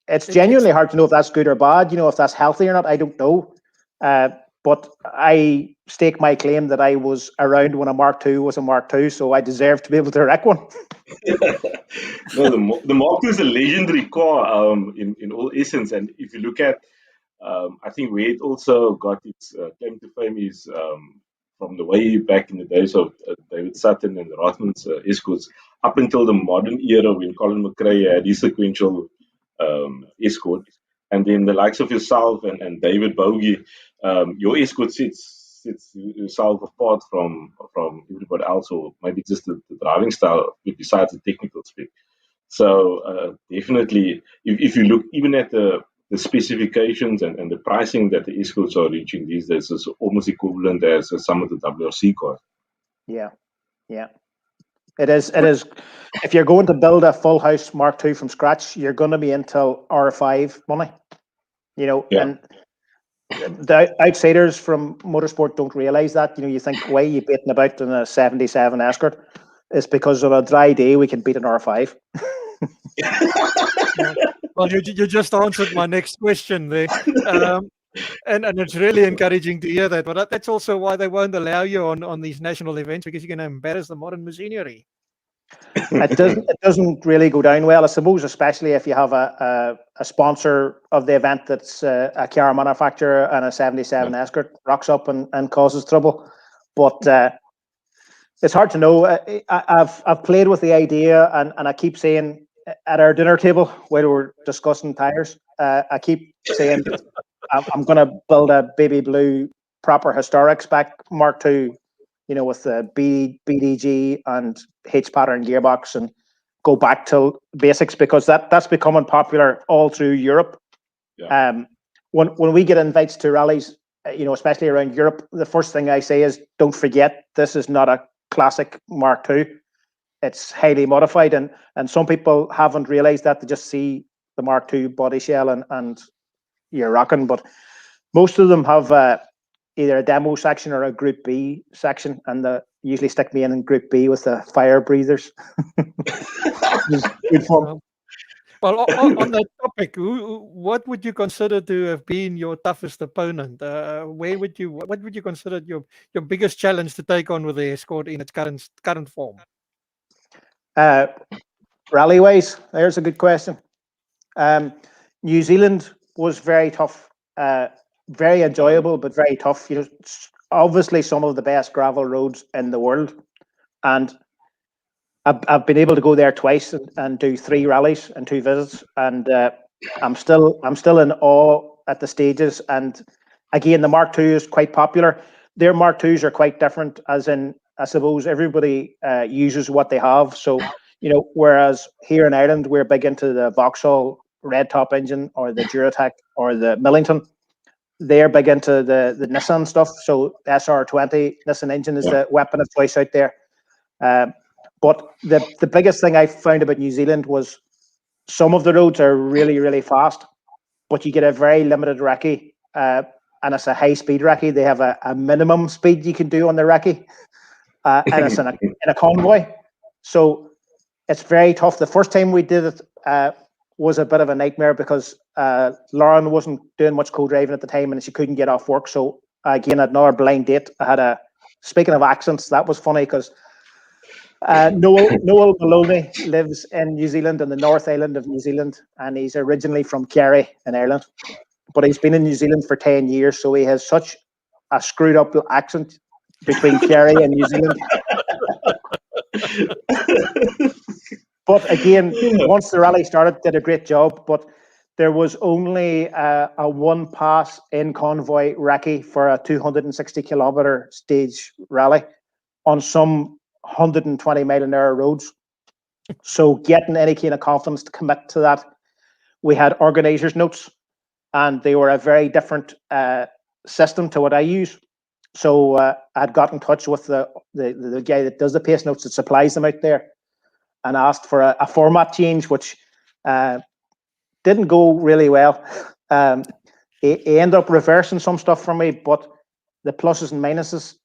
it's genuinely hard to know if that's good or bad. If that's healthy or not, I don't know. But I stake my claim that I was around when a Mark II was a Mark II, so I deserve to be able to wreck one. No, the Mark II is a legendary car in all essence. And if you look at, I think where it also got its claim to fame is from the way back in the days of David Sutton and the Rothmans escorts up until the modern era when Colin McRae had his sequential escort. And then the likes of yourself and David Bogie, your escort sets yourself apart from everybody else, or maybe just the driving style besides the technical spec. So definitely, if you look even at the specifications and the pricing that the escorts are reaching these days is almost equivalent as some of the WRC cars. Yeah. It is. If you're going to build a full house Mark II from scratch, you're going to be into R5 money. And the outsiders from motorsport don't realize that. You think why are you beating about in a 77 Escort? It's because on a dry day we can beat an R5. Well, you just answered my next question there. And it's really encouraging to hear that. But that's also why they won't allow you on these national events, because you're going to embarrass the modern machinery. It doesn't really go down well, I suppose, especially if you have a sponsor of the event that's a car manufacturer and a 77 Escort rocks up and causes trouble. But it's hard to know. I've played with the idea, and I keep saying at our dinner table while we're discussing tires, I keep saying I'm going to build a baby blue proper historic spec Mark II, with the BDG and H pattern gearbox, and go back to basics, because that's becoming popular all through Europe. Yeah. When we get invites to rallies, especially around Europe, the first thing I say is, don't forget, this is not a classic Mark II. It's highly modified, and some people haven't realized that. They just see the Mark II body shell and you're rocking. But most of them have either a demo section or a Group B section, and they usually stick me in Group B with the fire breathers. Good fun. Well, on that topic, what would you consider to have been your toughest opponent? What would you consider your biggest challenge to take on with the Escort in its current form? Rally-wise, there's a good question. New Zealand was very tough, very enjoyable, but very tough. Obviously some of the best gravel roads in the world, and I've been able to go there twice and do 3 rallies and 2 visits, and I'm still in awe at the stages. And again, the Mark II is quite popular. Their Mark IIs are quite different, as in, I suppose everybody uses what they have. So whereas here in Ireland we're big into the Vauxhall red top engine or the Duratec or the Millington, they're big into the Nissan stuff. So SR20 Nissan engine is the weapon of choice out there. But the biggest thing I found about New Zealand was some of the roads are really, really fast, but you get a very limited recce, and it's a high-speed recce. They have a minimum speed you can do on the recce, and it's in a convoy. So it's very tough. The first time we did it was a bit of a nightmare, because Lauren wasn't doing much co-driving at the time, and she couldn't get off work. So again, at another blind date, I had speaking of accents, that was funny, because Noel Maloney lives in New Zealand, in the North Island of New Zealand, and he's originally from Kerry in Ireland, but he's been in New Zealand for 10 years, so he has such a screwed up accent between Kerry and New Zealand. But again, once the rally started, did a great job, but there was only a 1 pass in convoy recce for a 260 kilometer stage rally on some 120 mile an hour roads. So getting any kind of confidence to commit to that, we had organizers' notes, and they were a very different system to what I use. So I'd got in touch with the guy that does the pace notes, that supplies them out there, and asked for a format change, which didn't go really well. He ended up reversing some stuff for me, but the pluses and minuses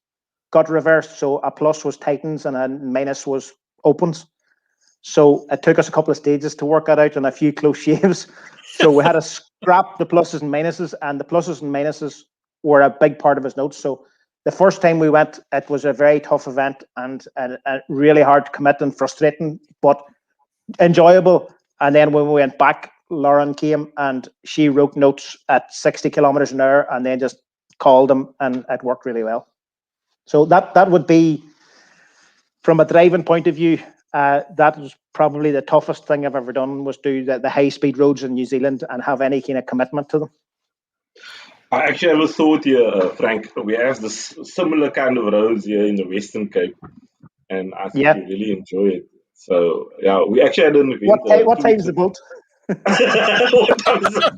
got reversed. So a plus was tightens and a minus was opens. So it took us a couple of stages to work that out and a few close shaves. So we had to scrap the pluses and minuses, and the pluses and minuses were a big part of his notes. So the first time we went, it was a very tough event and really hard to commit and frustrating, but enjoyable. And then when we went back, Lauren came and she wrote notes at 60 kilometers an hour and then just called them, and it worked really well. So that would be, from a driving point of view, that was probably the toughest thing I've ever done, was do the high-speed roads in New Zealand and have any kind of commitment to them. I actually have a thought here, Frank. We have this similar kind of roads here in the Western Cape, and I think you really enjoy it. So, yeah, we actually had an event. What time's the boat? What time is it?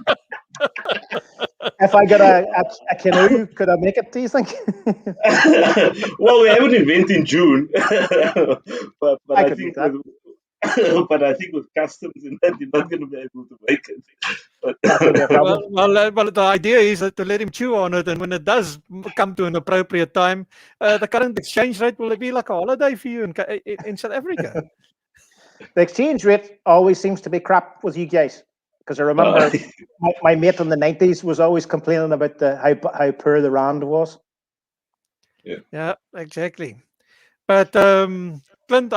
If I got a canoe, could I make it, do you think? Well, we have an event in June, but I think but I think with customs and that, you're not going to be able to make it. But well, the idea is that to let him chew on it, and when it does come to an appropriate time, the current exchange rate will be like a holiday for you in South Africa. The exchange rate always seems to be crap with you guys, because I remember my mate in the 90s was always complaining about how poor the rand was. Yeah, exactly. But Clint,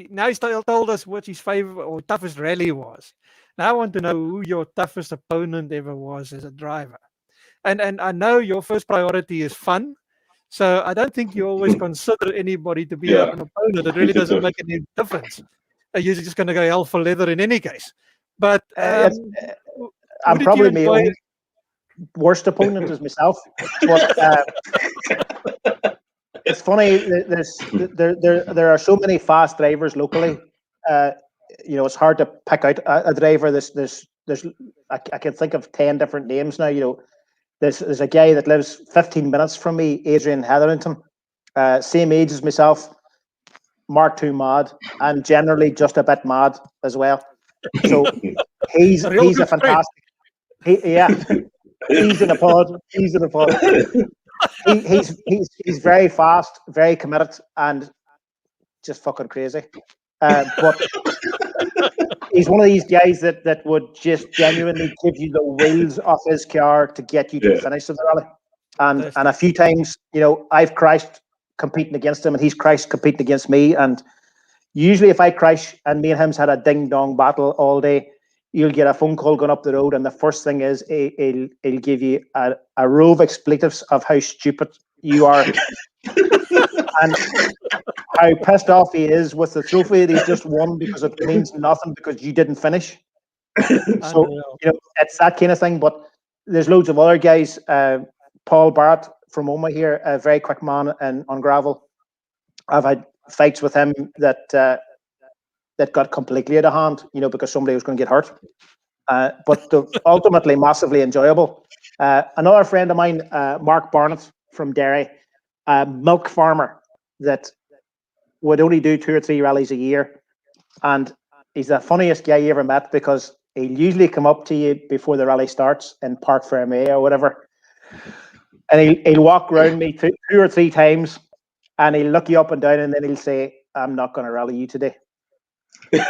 now he's told us what his favorite or toughest rally was. Now I want to know who your toughest opponent ever was as a driver. And I know your first priority is fun, so I don't think you always consider anybody to be an opponent. It really doesn't make any difference. You're just going to go hell for leather in any case. But I'm probably my own worst opponent is myself. But it's funny. There are so many fast drivers locally. It's hard to pick out a driver. I can think of 10 different names now. There's a guy that lives 15 minutes from me, Adrian Hetherington, same age as myself, Mark II mad, and generally just a bit mad as well. So he's a fantastic. He's in a pod. He's in a pod. He's very fast, very committed, and just fucking crazy. But he's one of these guys that would just genuinely give you the wheels off his car to get you to the finish of the rally. And a few times, I've crashed competing against him, and he's crashed competing against me. And usually, if I crash and me and him's had a ding dong battle all day, you'll get a phone call going up the road, and the first thing is he'll give you a row of expletives of how stupid you are and how pissed off he is with the trophy that he's just won, because it means nothing because you didn't finish. So it's that kind of thing. But there's loads of other guys. Paul Barrett from Oma here, a very quick man on gravel. I've had fights with him that got completely out of hand, because somebody was going to get hurt. But ultimately massively enjoyable. Another friend of mine, Mark Barnett from Derry, a milk farmer that would only do 2 or 3 rallies a year. And he's the funniest guy you ever met, because he'll usually come up to you before the rally starts in Park Fermé or whatever. And he'll walk around me 2 or 3 times, and he'll look you up and down, and then he'll say, "I'm not going to rally you today." And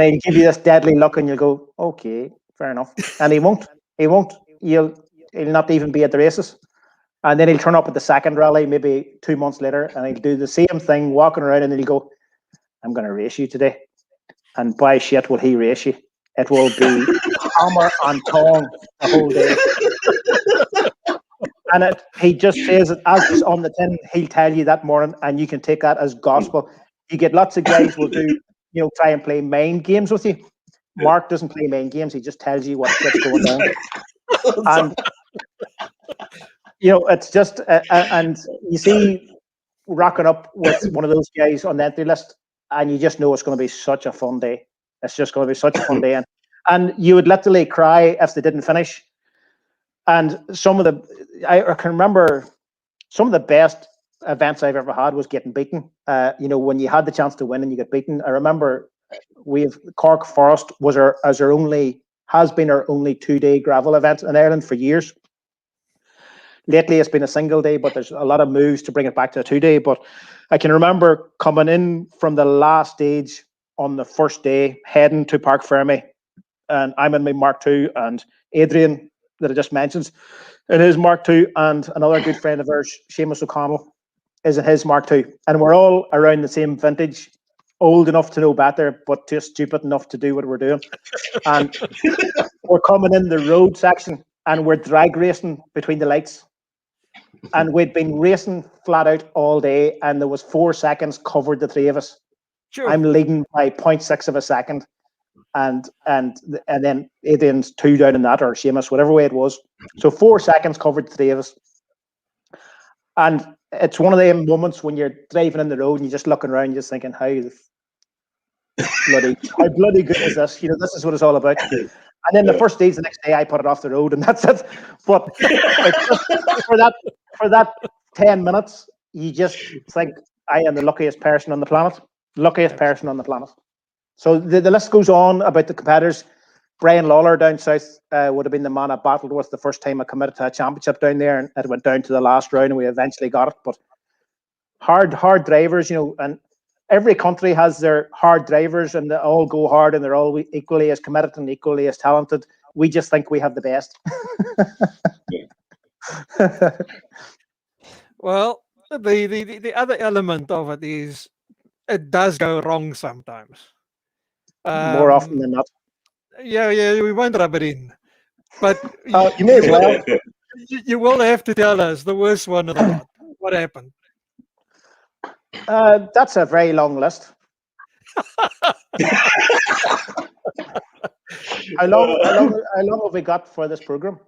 he'll give you this deadly look, and you'll go, "Okay, fair enough." And he won't. He'll not even be at the races. And then he'll turn up at the second rally, maybe 2 months later, and he'll do the same thing, walking around, and then he'll go, "I'm going to race you today." And by shit, will he race you? It will be hammer and tong the whole day. And he just says it as it's on the tin. He'll tell you that morning, and you can take that as gospel. You get lots of guys will do, try and play mind games with you. Mark doesn't play mind games. He just tells you what's going down. And it's just, and you see, rocking up with one of those guys on the entry list, and you just know it's going to be such a fun day. It's just going to be such a fun day. And you would literally cry if they didn't finish. And I can remember some of the best events I've ever had was getting beaten. When you had the chance to win and you get beaten. I remember Cork Forest has been our only 2-day gravel event in Ireland for years. Lately, it's been a single day, but there's a lot of moves to bring it back to a 2-day. But I can remember coming in from the last stage on the first day, heading to Park Fermé, and I'm in my Mark II, and Adrian, that I just mentioned, in his Mark II, and another good friend of ours, Seamus O'Connell, is in his Mark II. And we're all around the same vintage, old enough to know better, but just stupid enough to do what we're doing. And we're coming in the road section, and we're drag racing between the lights. And we'd been racing flat out all day, and there was 4 seconds covered the three of us. Sure. I'm leading by 0.6 of a second, and then Adrian's 2 down in that, or Seamus, whatever way it was. So 4 seconds covered the three of us. And it's one of them moments when you're driving in the road and you're just looking around, just thinking, how bloody good is this? You know, this is what it's all about. And then the first stage, the next day, I put it off the road, and that's it. But like, for that 10 minutes, you just think, I am the luckiest person on the planet. Luckiest person on the planet. So the list goes on about the competitors. Brian Lawler down south would have been the man I battled with the first time I committed to a championship down there, and it went down to the last round, and we eventually got it. But hard drivers, you know, and every country has their hard drivers, and they all go hard, and they're all equally as committed and equally as talented. We just think we have the best. Well, the other element of it is it does go wrong sometimes. More often than not. Yeah, we won't rub it in. But you may as well. You will have to tell us the worst one of the lot. What happened? That's a very long list. How long have we got for this program?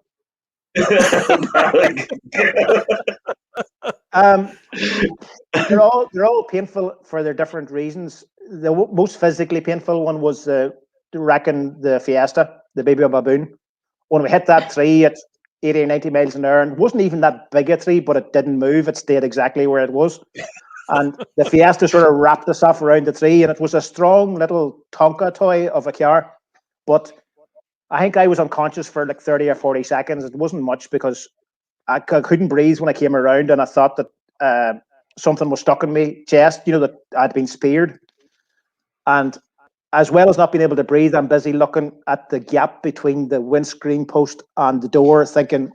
They're all painful for their different reasons. The most physically painful one was the Fiesta, the Baby Baboon. When we hit that tree at 80 or 90 miles an hour, and it wasn't even that big a tree, but it didn't move. It stayed exactly where it was. And the Fiesta sort of wrapped us around the tree, and it was a strong little Tonka toy of a car. But I think I was unconscious for like 30 or 40 seconds. It wasn't much because I couldn't breathe when I came around, and I thought that something was stuck in my chest, you know, that I'd been speared. And as well as not being able to breathe, I'm busy looking at the gap between the windscreen post and the door, thinking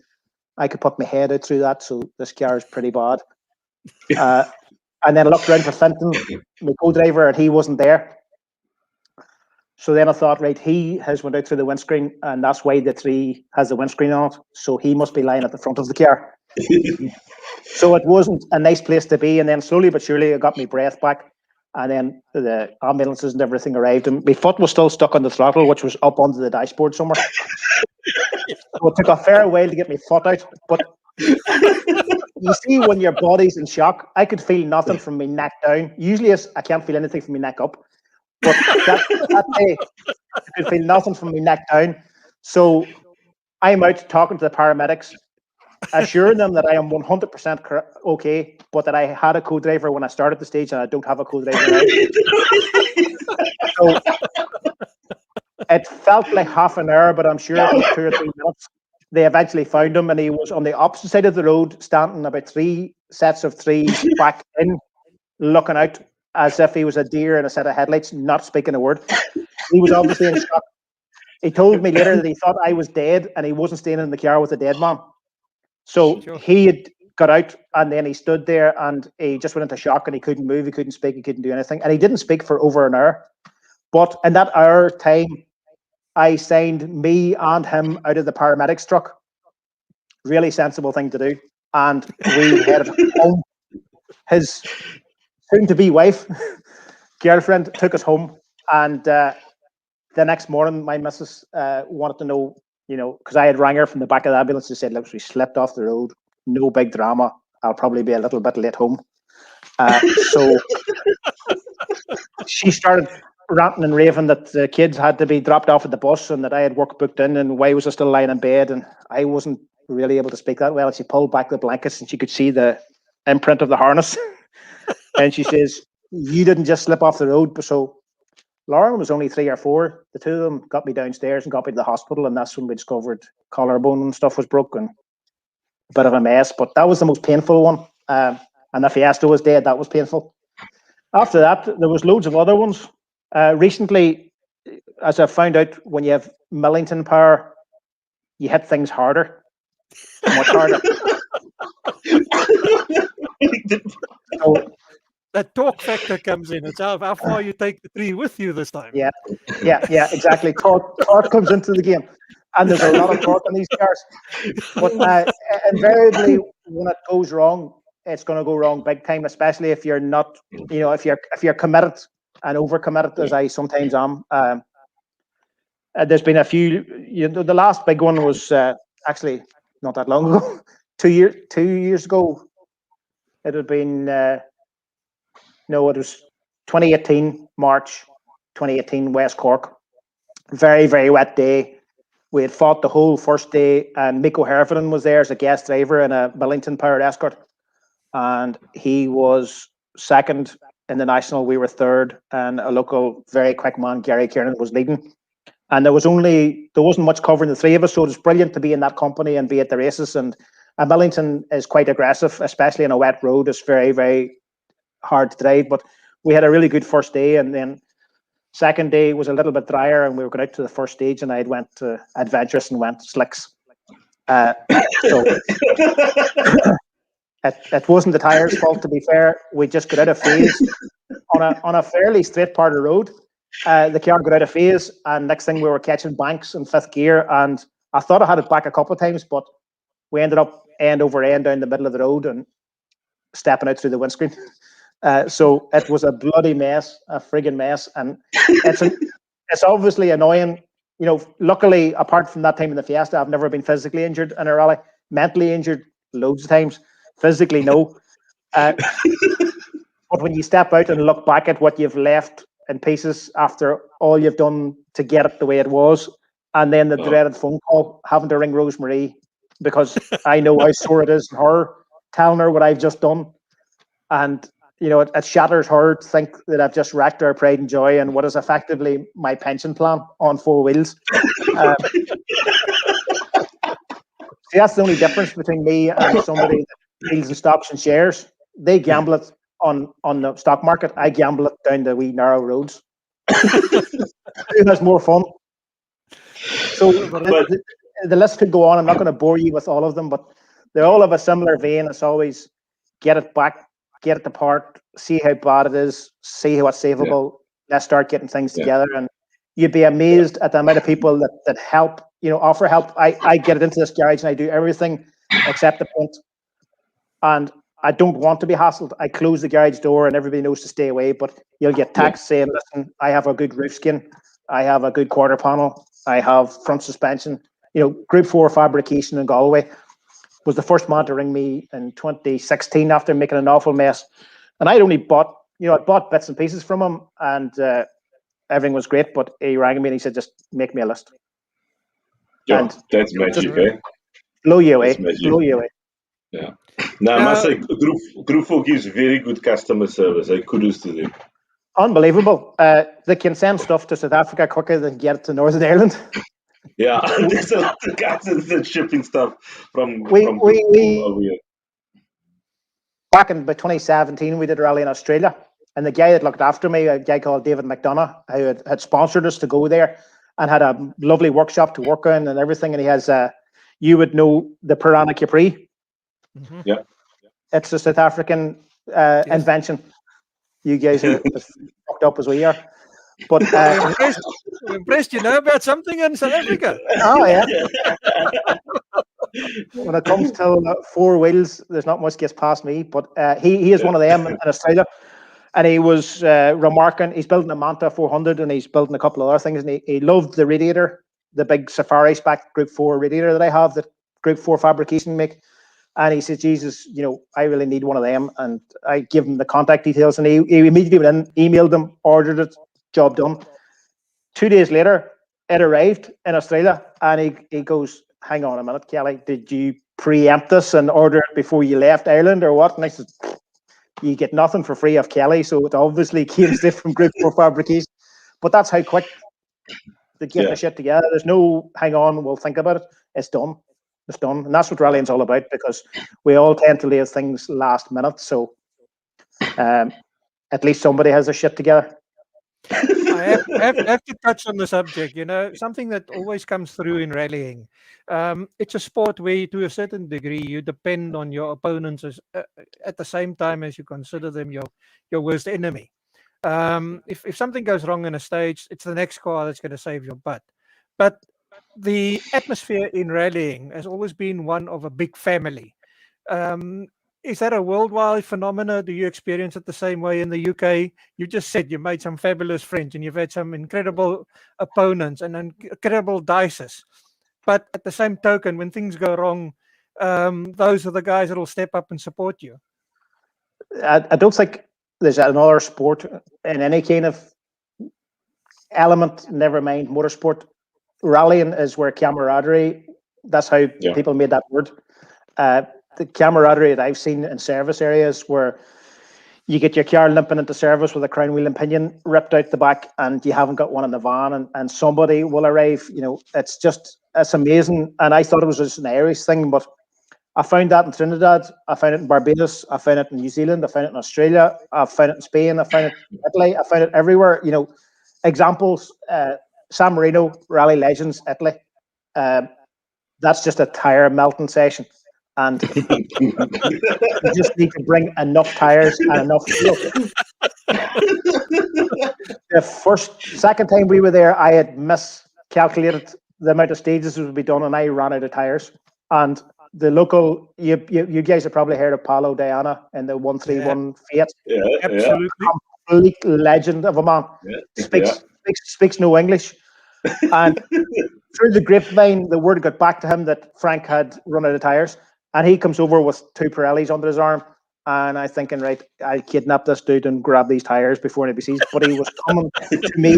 I could put my head out through that, so this car is pretty bad. And then I looked around for Fenton, my co-driver, and he wasn't there. So then I thought, right, he has went out through the windscreen, and that's why the tree has the windscreen on it. So he must be lying at the front of the car. So it wasn't a nice place to be. And then slowly but surely I got my breath back. And then the ambulances and everything arrived. And my foot was still stuck on the throttle, which was up onto the dashboard somewhere. So it took a fair while to get my foot out. But you see, when your body's in shock, I could feel nothing from my neck down. Usually I can't feel anything from my neck up. But that day, I could feel nothing from my neck down. So I'm out talking to the paramedics, assuring them that I am 100% okay, but that I had a co-driver when I started the stage and I don't have a co-driver now. So it felt like half an hour, but I'm sure it was 2 or 3 minutes. They eventually found him, and he was on the opposite side of the road, standing about 3 sets of trees back in, looking out as if he was a deer in a set of headlights, not speaking a word. He was obviously in shock. He told me later that he thought I was dead, and he wasn't staying in the car with a dead man. So he had got out, and then he stood there, and he just went into shock, and he couldn't move, he couldn't speak, he couldn't do anything. And he didn't speak for over an hour. But in that hour time, I signed me and him out of the paramedics truck. Really sensible thing to do. And we headed home. His soon-to-be wife, girlfriend, took us home. And the next morning, my missus wanted to know, you know, because I had rang her from the back of the ambulance and said, look, we slipped off the road. No big drama. I'll probably be a little bit late home. So she started ranting and raving that the kids had to be dropped off at the bus and that I had work booked in, and why was I still lying in bed? And I wasn't really able to speak that well. She pulled back the blankets and she could see the imprint of the harness. And she says, you didn't just slip off the road. So Lauren was only 3 or 4. The two of them got me downstairs and got me to the hospital, and that's when we discovered collarbone and stuff was broken. A bit of a mess, but that was the most painful one. And the Fiesta was dead. That was painful. After that, there was loads of other ones. Recently, as I found out, when you have Millington power, you hit things harder, much harder. So, That torque factor comes in. It's how far you take the tree with you this time. yeah, exactly. Torque comes into the game, and there's a lot of torque in these cars. But invariably, when it goes wrong, it's going to go wrong big time. Especially if you're not, if you're committed and overcommitted, as I sometimes am. There's been a few. The last big one was actually not that long ago. 2 years ago. It had been no, it was 2018 March, 2018 West Cork. Very, very wet day. We had fought the whole first day, and Miko Herfinen was there as a guest driver in a Millington powered Escort, and he was second in the national. We were third, and a local very quick man, Gary Kiernan, was leading. And there wasn't much covering the three of us, so it was brilliant to be in that company and be at the races. And Millington is quite aggressive, especially on a wet road. It's very, very hard to drive. But we had a really good first day, and then second day was a little bit drier, and we were going out to the first stage, and I went to adventurous and went slicks. So it wasn't the tires' fault, to be fair. We just got out of phase on a fairly straight part of the road. The car got out of phase, and next thing we were catching banks in fifth gear, and I thought I had it back a couple of times, but we ended up end over end down the middle of the road and stepping out through the windscreen. So it was a bloody mess, a friggin' mess, and it's obviously annoying. Luckily, apart from that time in the Fiesta, I've never been physically injured in a rally. Mentally injured loads of times. Physically, no. But when you step out and look back at what you've left in pieces after all you've done to get it the way it was, and then the dreaded phone call, having to ring Rosemary because I know how sore it is in her, telling her what I've just done. And, it shatters her to think that I've just wrecked her pride and joy and what is effectively my pension plan on four wheels. See, that's the only difference between me and somebody that deals in stocks and shares. They gamble it on the stock market. I gamble it down the wee narrow roads. Who has more fun? So the list could go on. I'm not going to bore you with all of them, but they all have a similar vein. It's always get it back, get it apart, see how bad it is, see how it's savable. Let's start getting things together. And you'd be amazed at the amount of people that help, offer help. I get it into this garage and I do everything except the paint. And I don't want to be hassled. I close the garage door and everybody knows to stay away, but you'll get texts saying, listen, I have a good roof skin. I have a good quarter panel. I have front suspension. Group 4 fabrication in Galway was the first man to ring me in 2016 after making an awful mess. And I'd only bought, I bought bits and pieces from him and everything was great, but he rang me and he said, just make me a list. Yeah, that's magic, eh? Blow you away. Blow you away. Yeah. Now, I must say, Group 4 gives very good customer service. Kudos to them. Unbelievable. They can send stuff to South Africa quicker than get it to Northern Ireland. Yeah, there's a lot of guys that shipping stuff from back in 2017, we did a rally in Australia, and the guy that looked after me, a guy called David McDonough, who had sponsored us to go there and had a lovely workshop to work in and everything, and he has you would know the Piranha Capri. Mm-hmm. Yeah, it's a South African invention. You guys are as fucked up as we are. But impressed, about something in South Africa. Oh yeah. When it comes to four wheels, there's not much gets past me. But he is one of them in Australia, and he was remarking. He's building a Manta 400, and he's building a couple of other things. And he loved the radiator, the big Safari spec Group 4 radiator that I have, that Group 4 fabrication make. And he said, Jesus, I really need one of them. And I give him the contact details, and he immediately went in, emailed them, ordered it, job done. 2 days later, it arrived in Australia, and he goes, hang on a minute, Kelly, did you preempt this and order it before you left Ireland or what? And I said, you get nothing for free off Kelly, so it obviously came straight from Group 4 fabrication. But that's how quick they get the shit together. There's no, hang on, we'll think about it. It's done. It's done. And that's what rallying's all about, because we all tend to leave things last minute. So at least somebody has their shit together. I have to touch on the subject. Something that always comes through in rallying. It's a sport where, to a certain degree, you depend on your opponents at the same time as you consider them your worst enemy. If something goes wrong in a stage, it's the next car that's going to save your butt. But the atmosphere in rallying has always been one of a big family. Um, is that a worldwide phenomena? Do you experience it the same way in the UK? You just said you made some fabulous friends and you've had some incredible opponents and incredible dices. But at the same token, when things go wrong, those are the guys that will step up and support you. I don't think there's another sport in any kind of element, never mind motorsport. Rallying is where camaraderie, that's how people made that word. The camaraderie that I've seen in service areas where you get your car limping into service with a crown wheel and pinion ripped out the back and you haven't got one in the van and somebody will arrive, it's amazing. And I thought it was just an Irish thing, but I found that in Trinidad, I found it in Barbados, I found it in New Zealand, I found it in Australia, I found it in Spain, I found it in Italy, I found it everywhere. Examples, San Marino, Rally Legends, Italy. That's just a tire melting session. And you just need to bring enough tires and enough fuel. The second time we were there, I had miscalculated the amount of stages that would be done and I ran out of tires. And the local, you guys have probably heard of Paolo Diana in the 131 Fiat. Yeah, absolutely. Complete legend of a man. Speaks no English. And through the grapevine, the word got back to him that Frank had run out of tires. And he comes over with 2 Pirellis under his arm. And I'm thinking, right, I'll kidnap this dude and grab these tires before anybody sees. But he was coming to me.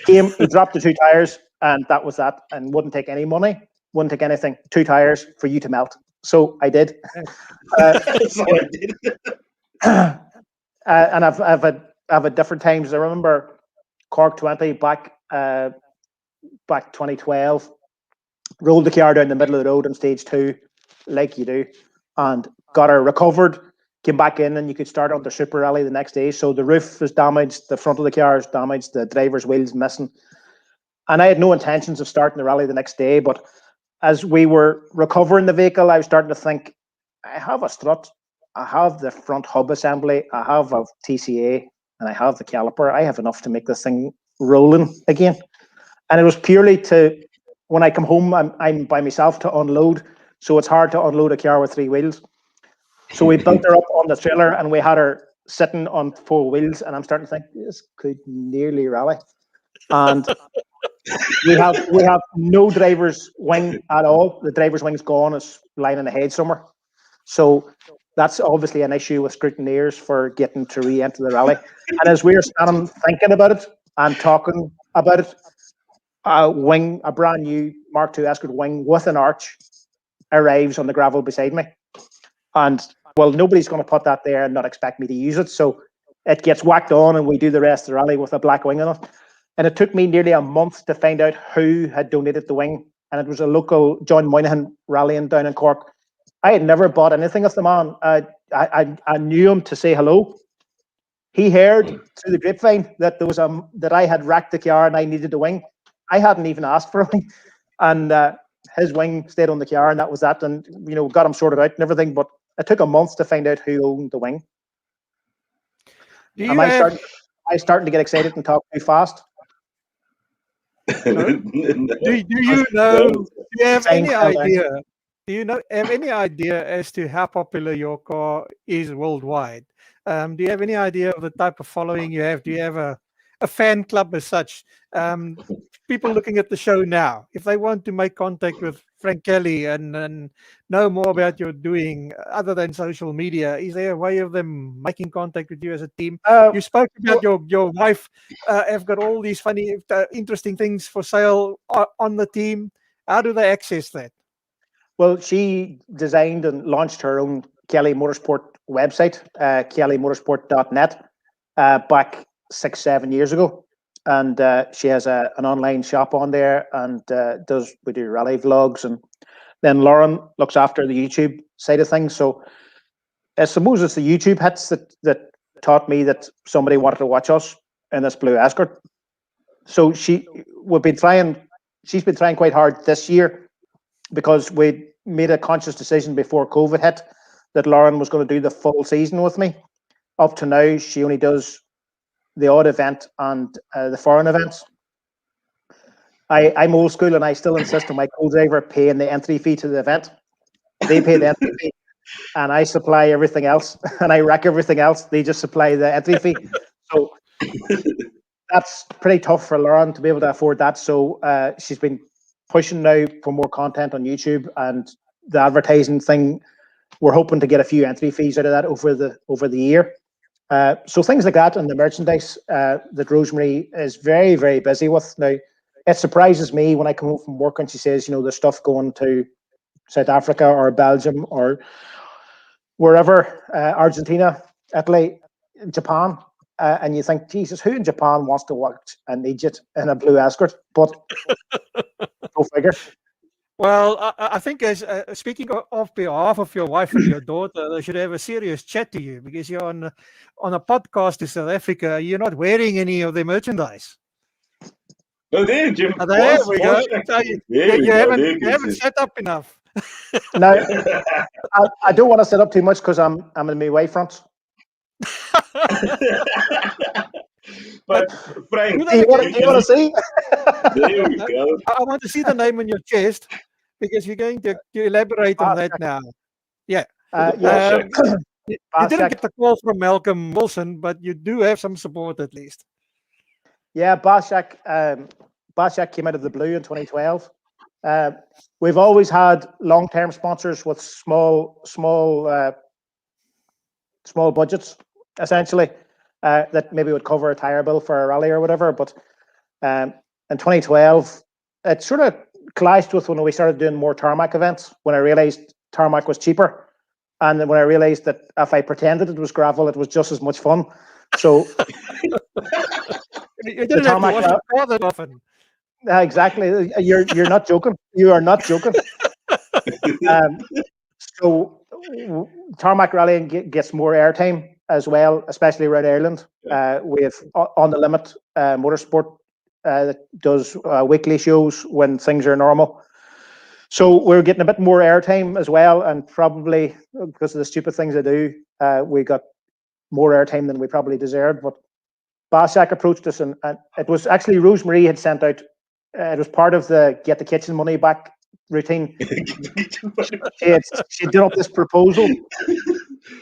He dropped the 2 tires, and that was that. And wouldn't take any money, wouldn't take anything. 2 tires for you to melt. So I did. And I've had different times. I remember Cork 20 back 2012. Rolled the car down the middle of the road on stage 2, like you do, and got her recovered. Came back in, and you could start on the Super Rally the next day. So the roof was damaged, the front of the car is damaged, the driver's wheels missing. And I had no intentions of starting the rally the next day. But as we were recovering the vehicle, I was starting to think, I have a strut, I have the front hub assembly, I have a TCA, and I have the caliper. I have enough to make this thing rolling again. And it was purely to, when I come home, I'm by myself to unload. So it's hard to unload a car with 3 wheels. So we built her up on the trailer and we had her sitting on 4 wheels. And I'm starting to think, this could nearly rally. And we have no driver's wing at all. The driver's wing's gone. It's lying in the head somewhere. So that's obviously an issue with scrutineers for getting to re-enter the rally. And as we were standing thinking about it and talking about it, a brand new Mark II Escort wing with an arch arrives on the gravel beside me. And, well, nobody's going to put that there and not expect me to use it. So it gets whacked on and we do the rest of the rally with a black wing on it. And it took me nearly a month to find out who had donated the wing. And it was a local John Moynihan rallying down in Cork. I had never bought anything of the man. I knew him to say hello. He heard through the grapevine that there was that I had wrecked the car and I needed a wing. I hadn't even asked for a wing. And his wing stayed on the car and that was that. And, got him sorted out and everything. But it took a month to find out who owned the wing. Am I starting to get excited and talk too fast? Do you know? Do you have any idea? Do you have any idea as to how popular your car is worldwide? Do you have any idea of the type of following you have? Do you have a fan club as such? People looking at the show now, if they want to make contact with Frank Kelly and know more about your doing other than social media, is there a way of them making contact with you as a team? You spoke about your wife have got all these funny, interesting things for sale on the team. How do they access that? Well, she designed and launched her own Kelly Motorsport website, kellymotorsport.net, back 6-7 years ago. And she has an online shop on there and we do rally vlogs. And then Lauren looks after the YouTube side of things. So I suppose it's the YouTube hits that taught me that somebody wanted to watch us. in this Blue Escort. So she's been trying quite hard this year, because we made a conscious decision before COVID hit that Lauren was going to do the full season with me. Up to now, she only does the odd event and the foreign events. I'm old school, and I still insist on my co-driver paying the entry fee to the event. They pay the entry fee, and I supply everything else, and I wreck everything else. They just supply the entry fee. So that's pretty tough for Lauren to be able to afford that. So she's been pushing now for more content on YouTube, and the advertising thing, we're hoping to get a few entry fees out of that over the year. So things like that, and the merchandise that Rosemary is very, very busy with now. It surprises me when I come home from work and she says, there's stuff going to South Africa or Belgium or wherever, Argentina, Italy, Japan. And you think, Jesus, who in Japan wants to watch an idiot in a Blue Escort? But go figure. Well, I think, as speaking of behalf of your wife and your daughter, they should have a serious chat to you, because you're on a podcast to South Africa. You're not wearing any of their merchandise. Oh, there, Jim. There we go. So you haven't set up enough. No, I don't want to set up too much because I'm in my wavefronts. But Frank, do you want to see? There we go. I want to see the name on your chest, because you're going to elaborate on that now. Yeah. You didn't get the call from Malcolm Wilson, but you do have some support at least. Yeah, Bashak came out of the blue in 2012. We've always had long-term sponsors with small budgets, essentially, that maybe would cover a tire bill for a rally or whatever. But in 2012, it sort of clashed with when we started doing more tarmac events, when I realized tarmac was cheaper. And then when I realized that if I pretended it was gravel, it was just as much fun. So you didn't have to wash the car that often. Exactly. You're not joking. You are not joking. So tarmac rallying gets more airtime as well, especially around Ireland. We have On the Limit Motorsport that does weekly shows when things are normal. So we're getting a bit more airtime as well, and probably because of the stupid things I do, we got more airtime than we probably deserved. But Bashak approached us, and it was actually Rosemary had sent out. It was part of the get the kitchen money back routine. She'd done up this proposal,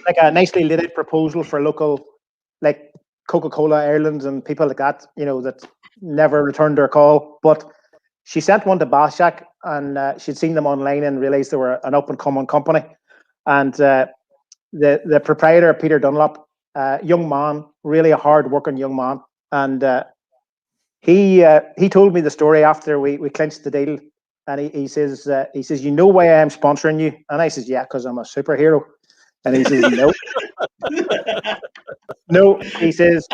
like a nicely laid out proposal for local, like Coca-Cola Ireland and people like that, that never returned her call. But she sent one to Bashak, and she'd seen them online and realized they were an up-and-coming company. And the proprietor, Peter Dunlop, young man, really a hard-working young man, and he told me the story after we clinched the deal, and he says, you know why I am sponsoring you? And I says, yeah, because I'm a superhero. And he says, no. No, he says,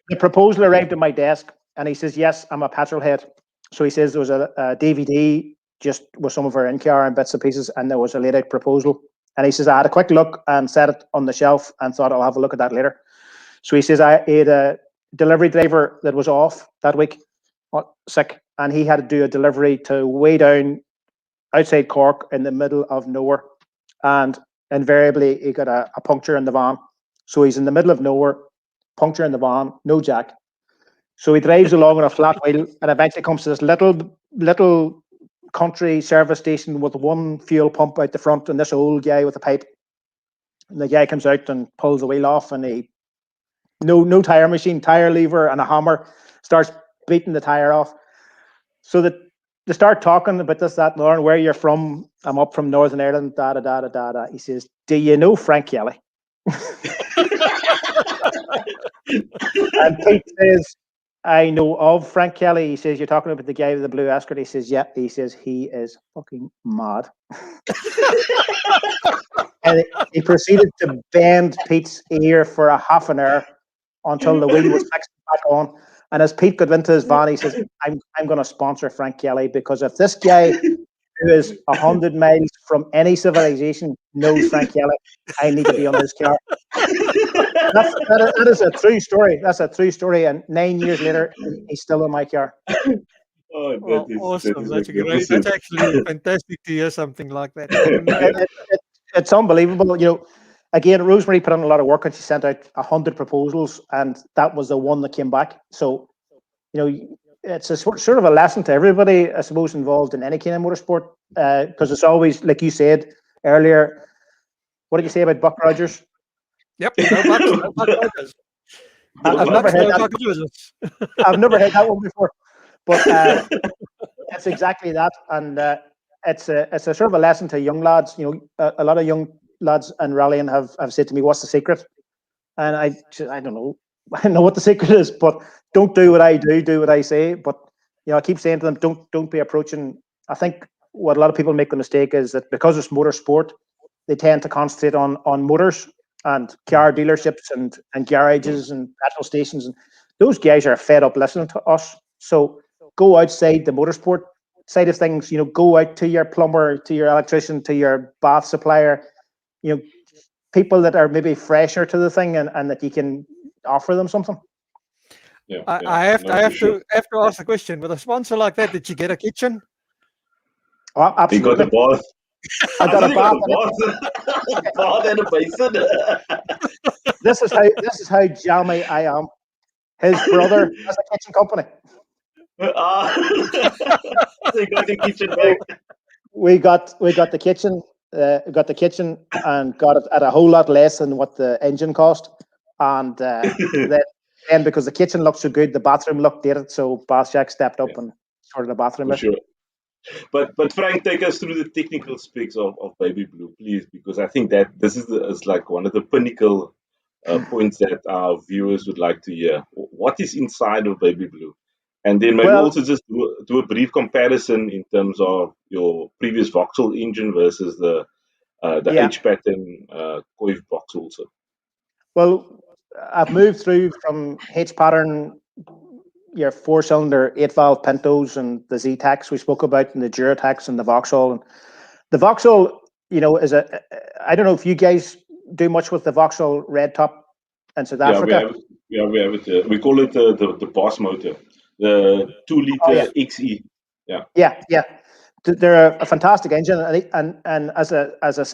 the proposal arrived at my desk, and he says, yes, I'm a petrol head. So he says there was a DVD just with some of our in-car and bits and pieces, and there was a laid out proposal. And he says, I had a quick look and set it on the shelf and thought I'll have a look at that later. So he says, I had a delivery driver that was off that week, sick, and he had to do a delivery to way down outside Cork in the middle of nowhere. And invariably, he got a puncture in the van. So he's in the middle of nowhere, puncture in the van, no jack. So he drives along on a flat wheel and eventually comes to this little country service station with one fuel pump out the front and this old guy with a pipe. And the guy comes out and pulls the wheel off, and he no tire machine, tire lever and a hammer, starts beating the tire off. So that they start talking about this, that, Lauren, where you're from. I'm up from Northern Ireland, da da da da da da. He says, do you know Frank Kelly? And Pete says, I know of Frank Kelly. He says, you're talking about the guy with the blue escort? He says, yeah. He says, he is fucking mad. And he proceeded to bend Pete's ear for a half an hour until the wheel was fixed back on. And as Pete got into his van, he says, I'm going to sponsor Frank Kelly, because if this guy who is 100 miles from any civilization knows Frank Kelly, I need to be on his car. That is a true story. That's a true story. And 9 years later, he's still in my car. Oh, Well, that awesome. is That's great. magnificent. That's actually fantastic to hear something like that. And It's unbelievable. Again, Rosemary put in a lot of work, and she sent out 100 proposals, and that was the one that came back. So, it's a sort of a lesson to everybody, I suppose, involved in any kind of motorsport, because it's always, like you said earlier. What did you say about Buck Rogers? yep, no bucks, no Buck Rogers. I've never heard that. I've never heard that one before, but it's exactly that, and it's a sort of a lesson to young lads. A lot of young lads in rallying have said to me, "What's the secret?" And I don't know. I know what the secret is, but don't do what I do. Do what I say. But I keep saying to them, don't be approaching. I think what a lot of people make the mistake is that because it's motorsport, they tend to concentrate on motors and car dealerships and garages and petrol stations, and those guys are fed up listening to us. So go outside the motorsport side of things. Go out to your plumber, to your electrician, to your bath supplier. People that are maybe fresher to the thing, and that you can offer them something. Yeah, I have to ask the question. With a sponsor like that, did you get a kitchen? Oh, absolutely. You got a bath. I got a bath. Bath and a basin. This is how jammy I am. His brother has a kitchen company. So you got the kitchen back. We got the kitchen. Got the kitchen and got it at a whole lot less than what the engine cost. And then because the kitchen looked so good, the bathroom looked dated. So Bathjack stepped up and sorted the bathroom out. Sure. But Frank, take us through the technical specs of Baby Blue, please, because I think that this is like one of the pinnacle points that our viewers would like to hear. What is inside of Baby Blue? And then maybe also just do a brief comparison in terms of your previous Vauxhall engine versus the H pattern coif Vauxhall also. Well, I've moved through from H pattern, your 4-cylinder 8-valve Pintos and the Z-Tax we spoke about, and the Duratec and the Vauxhall. And the Vauxhall, is I don't know if you guys do much with the Vauxhall red top in South Africa. We have it. We call it the boss motor, the 2-liter XE. Yeah. They're a fantastic engine, and as a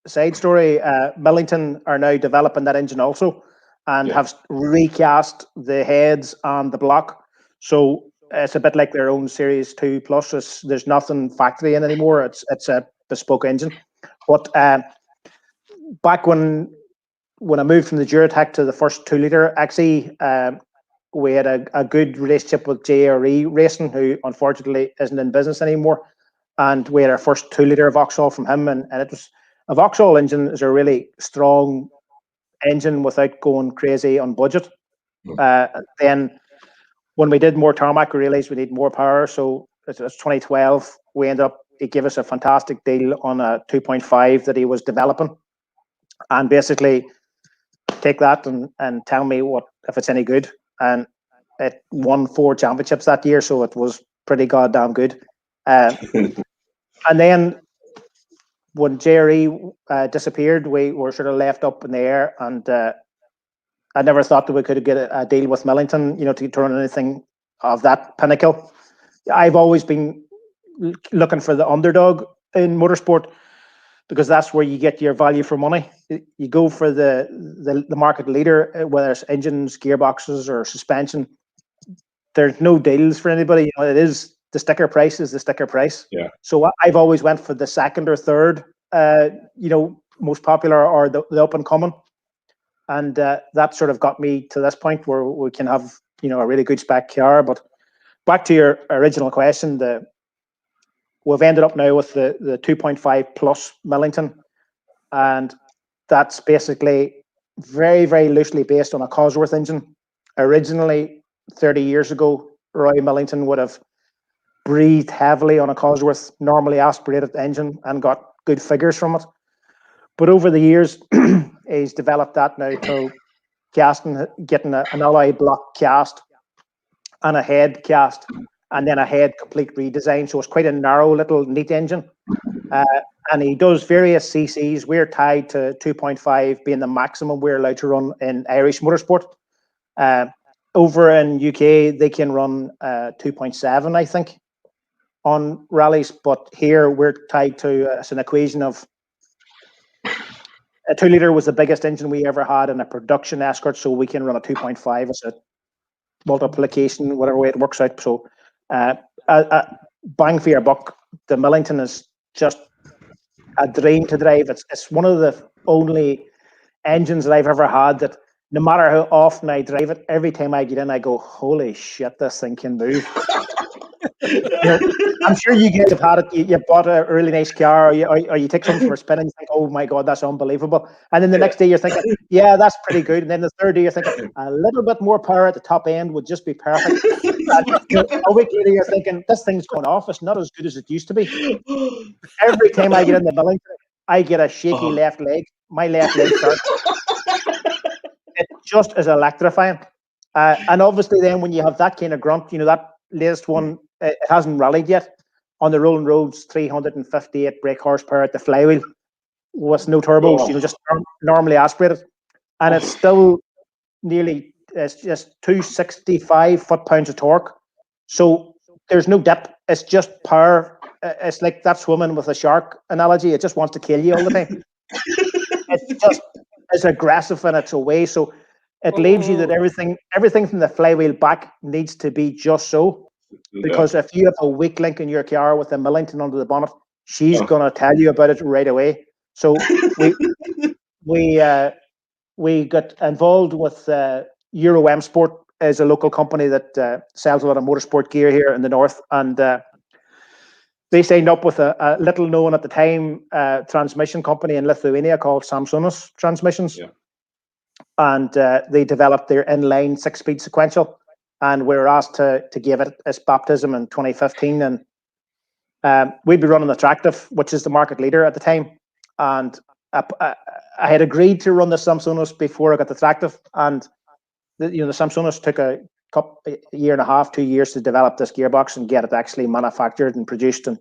side story, Millington are now developing that engine also, and have recast the heads and the block. So it's a bit like their own Series 2 Plus. There's nothing factory in anymore. It's a bespoke engine. But back when I moved from the Duratec to the first 2-liter XE, we had a good relationship with JRE Racing, who unfortunately isn't in business anymore. And we had our first 2-liter Vauxhall from him. And it was a Vauxhall engine is a really strong engine without going crazy on budget. Then when we did more tarmac, we realized we need more power. So it was 2012. He gave us a fantastic deal on a 2.5 that he was developing. And basically take that and tell me if it's any good. And it won 4 championships that year, so it was pretty goddamn good. And then when JRE disappeared, we were sort of left up in the air, and I never thought that we could get a deal with Millington, to turn anything of that pinnacle. I've always been looking for the underdog in motorsport, because that's where you get your value for money. You go for the market leader, whether it's engines, gearboxes, or suspension. There's no deals for anybody. It is the sticker price is the sticker price. Yeah. So I've always went for the second or third, most popular or the up and coming, and that sort of got me to this point where we can have a really good spec car. But back to your original question, we've ended up now with the 2.5 plus Millington, and that's basically very, very loosely based on a Cosworth engine. Originally, 30 years ago, Roy Millington would have breathed heavily on a Cosworth normally aspirated engine and got good figures from it. But over the years, he's developed that now to getting an alloy block cast and a head cast, and then a head complete redesign. So it's quite a narrow little neat engine. And he does various CCs. We're tied to 2.5 being the maximum we're allowed to run in Irish motorsport. Over in UK, they can run 2.7, I think, on rallies. But here we're tied to it's an equation of a 2-litre was the biggest engine we ever had in a production escort, so we can run a 2.5 as a multiplication, whatever way it works out. So bang for your buck, the Millington is just a dream to drive. It's one of the only engines that I've ever had that no matter how often I drive it, every time I get in, I go, holy shit, this thing can move. I'm sure you guys have had it. You bought a really nice car, or you take something for a spin and you think, oh my God, that's unbelievable. And then the next day you're thinking, yeah, that's pretty good. And then the third day you're thinking, a little bit more power at the top end would just be perfect. And, a week later you're thinking, this thing's going off. It's not as good as it used to be. Every time I get in the Millington, I get a shaky left leg. My left leg starts. It just is electrifying. And obviously then when you have that kind of grunt, that latest one, it hasn't rallied yet. On the rolling roads, 358 brake horsepower at the flywheel with no turbos, just normally aspirated. And it's still it's just 265 foot-pounds of torque. So there's no dip. It's just power. It's like that swimming with a shark analogy. It just wants to kill you all the time. It's aggressive in its way. So it leaves you that everything from the flywheel back needs to be just so. Because if you have a weak link in your car with a Millington under the bonnet, she's going to tell you about it right away. So we got involved with Euro M Sport as a local company that sells a lot of motorsport gear here in the north, and they signed up with a little known at the time transmission company in Lithuania called Samsonas Transmissions, and they developed their inline 6-speed sequential. And we were asked to give it its baptism in 2015. And we'd be running the Tractive, which is the market leader at the time. And I had agreed to run the Samsonas before I got the Tractive. And the Samsonas took a year and a half, 2 years to develop this gearbox and get it actually manufactured and produced. And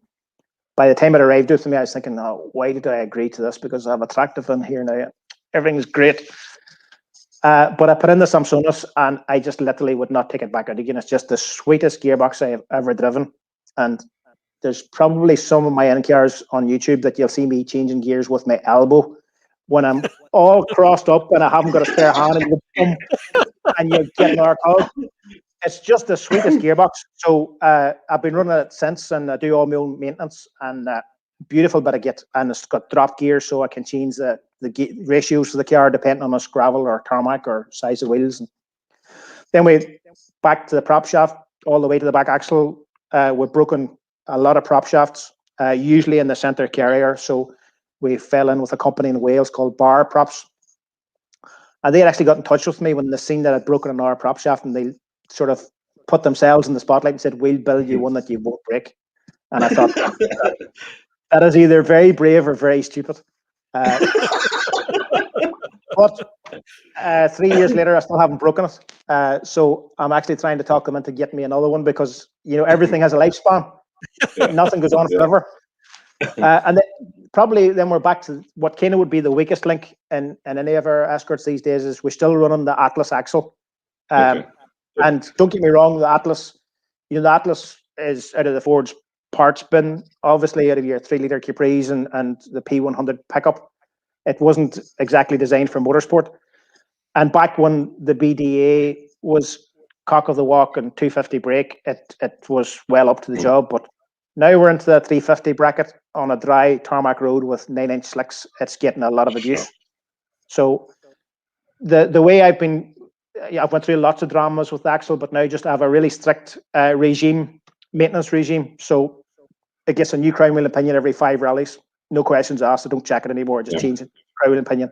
by the time it arrived with me, I was thinking, oh, why did I agree to this? Because I have a Tractive in here now. Everything's great. But I put in the Samsonas and I just literally would not take it back out again. It's just the sweetest gearbox I have ever driven. And there's probably some of my NCRs on YouTube that you'll see me changing gears with my elbow when I'm all crossed up and I haven't got a spare hand and you get another call. It's just the sweetest gearbox. So I've been running it since, and I do all my own maintenance, and beautiful bit of kit. And it's got drop gear, so I can change the ratios of the car depending on it's gravel or tarmac or size of wheels. And then we back to the prop shaft all the way to the back axle. We've broken a lot of prop shafts, usually in the center carrier. So we fell in with a company in Wales called Bar Props, and they had actually got in touch with me when they seen that I'd broken another prop shaft, and they sort of put themselves in the spotlight and said, "We'll build you one that you won't break." And I thought that is either very brave or very stupid. But 3 years later, I still haven't broken it. So I'm actually trying to talk them into getting me another one because, everything has a lifespan. Nothing goes on forever. And then we're back to what kind of would be the weakest link in any of our escorts these days is we're still running the Atlas axle. And don't get me wrong, the Atlas is out of the Ford's parts bin, obviously out of your 3-litre Capris and the P100 pickup. It wasn't exactly designed for motorsport. And back when the BDA was cock of the walk and 250 brake, it was well up to the job. But now we're into the 350 bracket on a dry tarmac road with 9-inch slicks. It's getting a lot of abuse. So the way I've went through lots of dramas with the axle, but now just have a really strict maintenance regime. So it gets a new crown wheel and pinion every 5 rallies. No questions asked. I don't check it anymore. I just change it, crown wheel and pinion,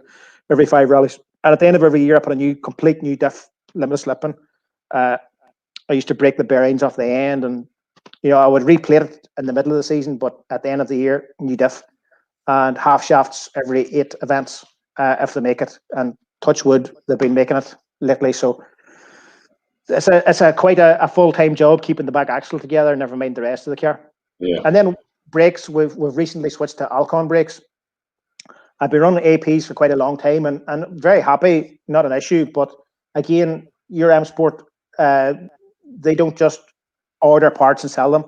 every 5 rallies. And at the end of every year, I put a complete new diff, limited slipping. I used to break the bearings off the end, and I would replate it in the middle of the season, but at the end of the year, new diff and half shafts every 8 events if they make it. And touch wood, they've been making it lately. So it's quite a full-time job keeping the back axle together, never mind the rest of the car. And then brakes, we've recently switched to Alcon brakes. I've been running APs for quite a long time and very happy, not an issue. But again, your M Sport, they don't just order parts and sell them.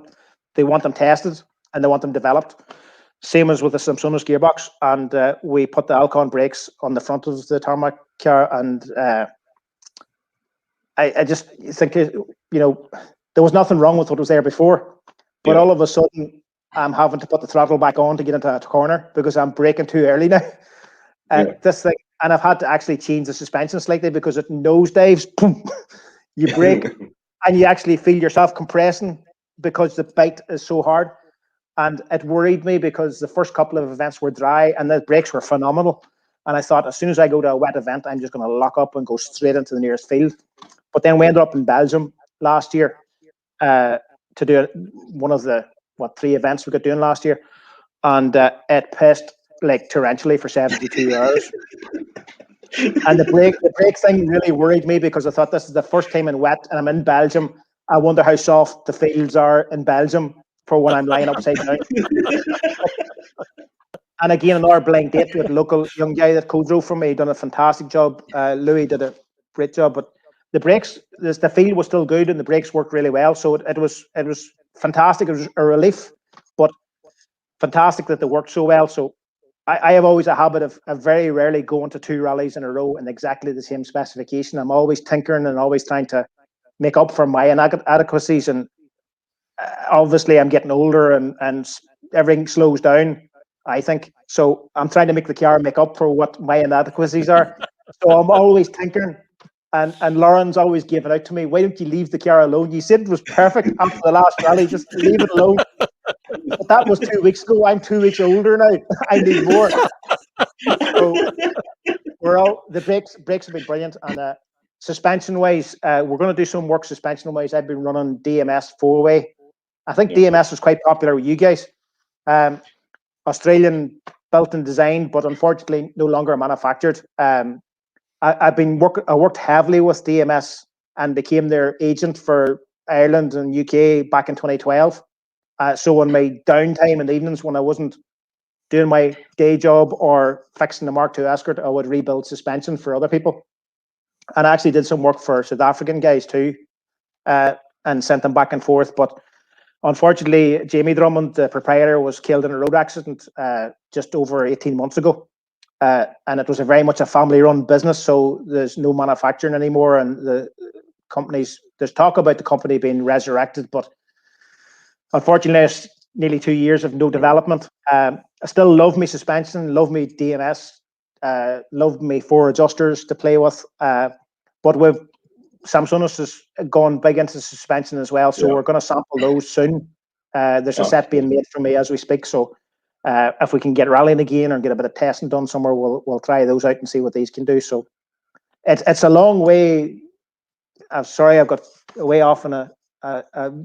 They want them tested and they want them developed. Same as with the Samsonus gearbox. And we put the Alcon brakes on the front of the tarmac car. And I just think, there was nothing wrong with what was there before. But all of a sudden, I'm having to put the throttle back on to get into a corner because I'm braking too early now. This thing, and I've had to actually change the suspension slightly because it nosedives. Boom, you brake, and you actually feel yourself compressing because the bite is so hard. And it worried me because the first couple of events were dry and the brakes were phenomenal. And I thought, as soon as I go to a wet event, I'm just going to lock up and go straight into the nearest field. But then we ended up in Belgium last year to do one of the 3 events we got doing last year, and it pissed like torrentially for 72 hours. And the brake thing really worried me because I thought, this is the first time in wet, and I'm in Belgium. I wonder how soft the fields are in Belgium for when I'm lying upside down. And again, another blind date with a local young guy that co-drove for me. He done a fantastic job. Louis did a great job, but the brakes, the field was still good, and the brakes worked really well. So it was fantastic. It was a relief, but fantastic that they worked so well. So I have always a habit of very rarely going to 2 rallies in a row in exactly the same specification. I'm always tinkering and always trying to make up for my inadequacies. And obviously, I'm getting older and everything slows down, I think. So I'm trying to make the car make up for what my inadequacies are. So I'm always tinkering. And Lauren's always giving out to me, why don't you leave the car alone? You said it was perfect after the last rally, just leave it alone. But that was 2 weeks ago. I'm 2 weeks older now. I need more. So the brakes have been brilliant. And suspension wise, we're going to do some work suspension wise. I've been running DMS 4-way. I think DMS was quite popular with you guys. Australian built and designed, but unfortunately no longer manufactured. I worked heavily with DMS and became their agent for Ireland and UK back in 2012. So on my downtime in the evenings when I wasn't doing my day job or fixing the Mark II Escort, I would rebuild suspension for other people. And I actually did some work for South African guys too, and sent them back and forth. But unfortunately, Jamie Drummond, the proprietor, was killed in a road accident just over 18 months ago. And it was very much a family-run business, so there's no manufacturing anymore. And the companies, there's talk about the company being resurrected, but unfortunately, it's nearly 2 years of no development. I still love me suspension, love me DMS, love me 4 adjusters to play with. But with Samsonus has gone big into suspension as well, so we're going to sample those soon. There's a set being made for me as we speak, so if we can get rallying again or get a bit of testing done somewhere, we'll try those out and see what these can do. So it's a long way. I'm sorry, I've got way off on a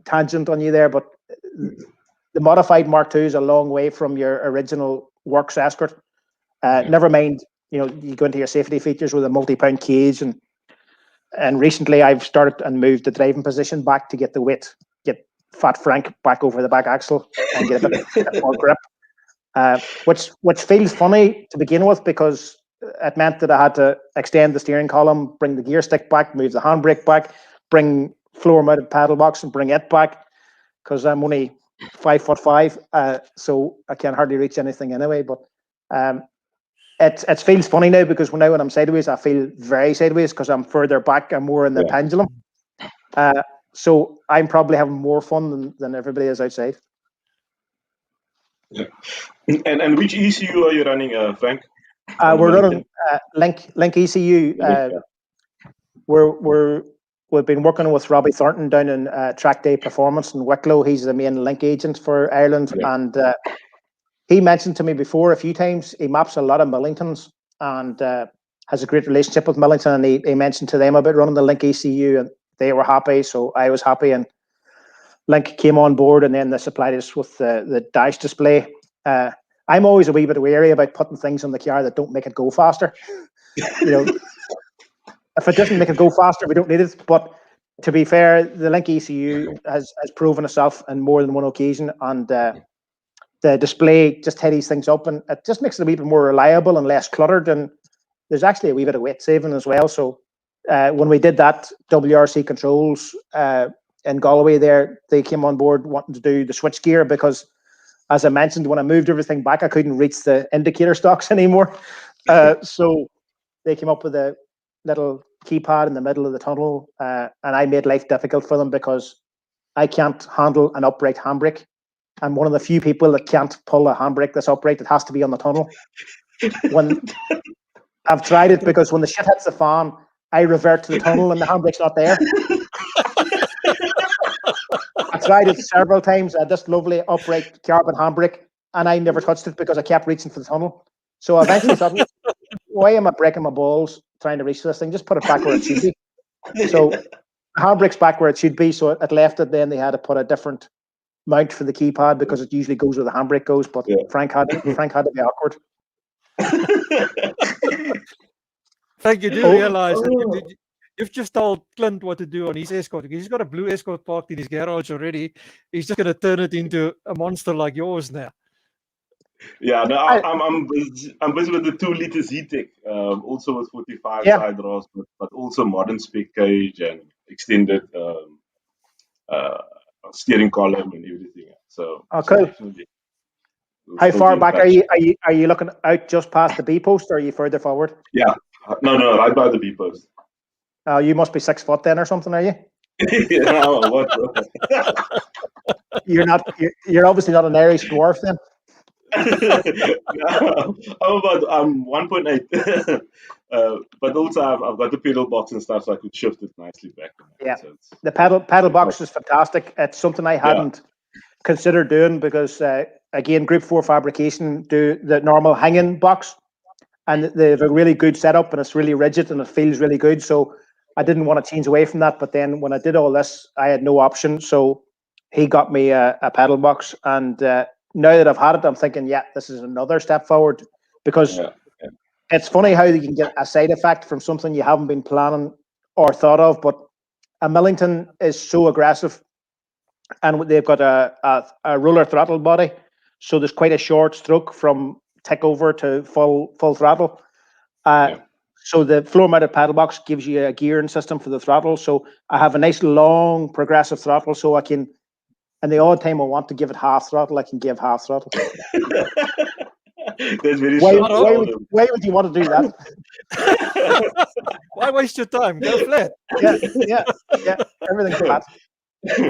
tangent on you there, but the modified Mark II is a long way from your original works Escort. Never mind, you go into your safety features with a multi-pound cage, and recently I've started and moved the driving position back to get the weight, get Fat Frank back over the back axle and get a bit more grip. Which feels funny to begin with because it meant that I had to extend the steering column, bring the gear stick back, move the handbrake back, bring floor-mounted paddle box and bring it back because I'm only 5'5", so I can hardly reach anything anyway. But it feels funny now because now when I'm sideways, I feel very sideways because I'm further back. I'm more in the pendulum. So I'm probably having more fun than everybody is outside. Yeah. And which ECU are you running, Frank? We're running Link ECU. We've been working with Robbie Thornton down in Track Day Performance in Wicklow. He's the main Link agent for Ireland, and he mentioned to me before a few times he maps a lot of Millingtons and has a great relationship with Millington. And he mentioned to them about running the Link ECU, and they were happy, so I was happy. And Link came on board, and then they supplied us with the dash display. I'm always a wee bit wary about putting things on the car that don't make it go faster. If it doesn't make it go faster, we don't need it. But to be fair, the Link ECU has proven itself on more than one occasion, and the display just tidies things up, and it just makes it a wee bit more reliable and less cluttered. And there's actually a wee bit of weight saving as well. So when we did that, WRC Controls in Galway there, they came on board wanting to do the switch gear because, as I mentioned, when I moved everything back, I couldn't reach the indicator stocks anymore. So they came up with a little keypad in the middle of the tunnel, and I made life difficult for them because I can't handle an upright handbrake. I'm one of the few people that can't pull a handbrake that's upright. It has to be on the tunnel. When I've tried it, because when the shit hits the fan, I revert to the tunnel and the handbrake's not there. I tried it several times. I had this lovely upright carbon handbrake, and I never touched it because I kept reaching for the tunnel. So I eventually thought, why am I breaking my balls trying to reach this thing? Just put it back where it should be. So the handbrake's back where it should be. So it left it. Then they had to put a different mount for the keypad because it usually goes where the handbrake goes. But Frank had to be awkward. Frank, you do realize that you've just told Clint what to do on his Escort. He's got a blue Escort parked in his garage already. He's just going to turn it into a monster like yours now. Yeah, no, I'm busy with the 2-liter Z-Tech, also with 45 side rolls, but also modern spec cage and extended steering column and everything. So okay. How far back are you looking out just past the B post, or are you further forward? Yeah, no, right by the B post. You must be 6 foot then, or something, are you? What? You're not. You're obviously not an Irish dwarf then. No, I'm 1.8. But also I've got the pedal box and stuff, so I could shift it nicely back. Yeah, so the pedal box is fantastic. It's something I hadn't considered doing because again, Group 4 Fabrication do the normal hanging box, and they have a really good setup, and it's really rigid and it feels really good. So I didn't want to change away from that. But then when I did all this, I had no option. So he got me a pedal box, and now that I've had it, I'm thinking, this is another step forward, because it's funny how you can get a side effect from something you haven't been planning or thought of. But a Millington is so aggressive, and they've got a roller throttle body, so there's quite a short stroke from tick over to full throttle. So the floor-mounted pedal box gives you a gearing system for the throttle. So I have a nice long progressive throttle, so I can, and the odd time I want to give it half throttle, I can give half throttle. That's very why would you want to do that? Why waste your time? Go flat. Yeah. Everything's flat.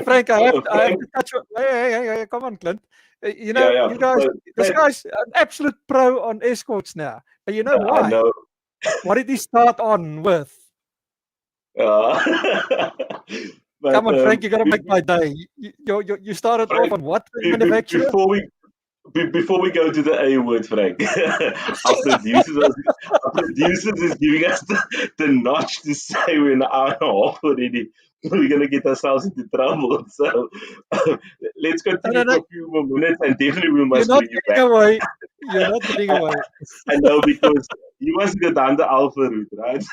Frank, I have to touch you. Hey, come on, Clint. You know, you guys, this guy's an absolute pro on Escorts now. But you know why? I know. What did he start on with? Come on, Frank, you got to make my day. You started off on what manufacturer? Before we go to the A word, Frank, our producers is giving us the notch to say we're an hour and a half already. We're going to get ourselves into trouble. So let's continue for a few more minutes, and definitely we must bring you back. You're not getting away. I know, because you must go down the Alpha route, right?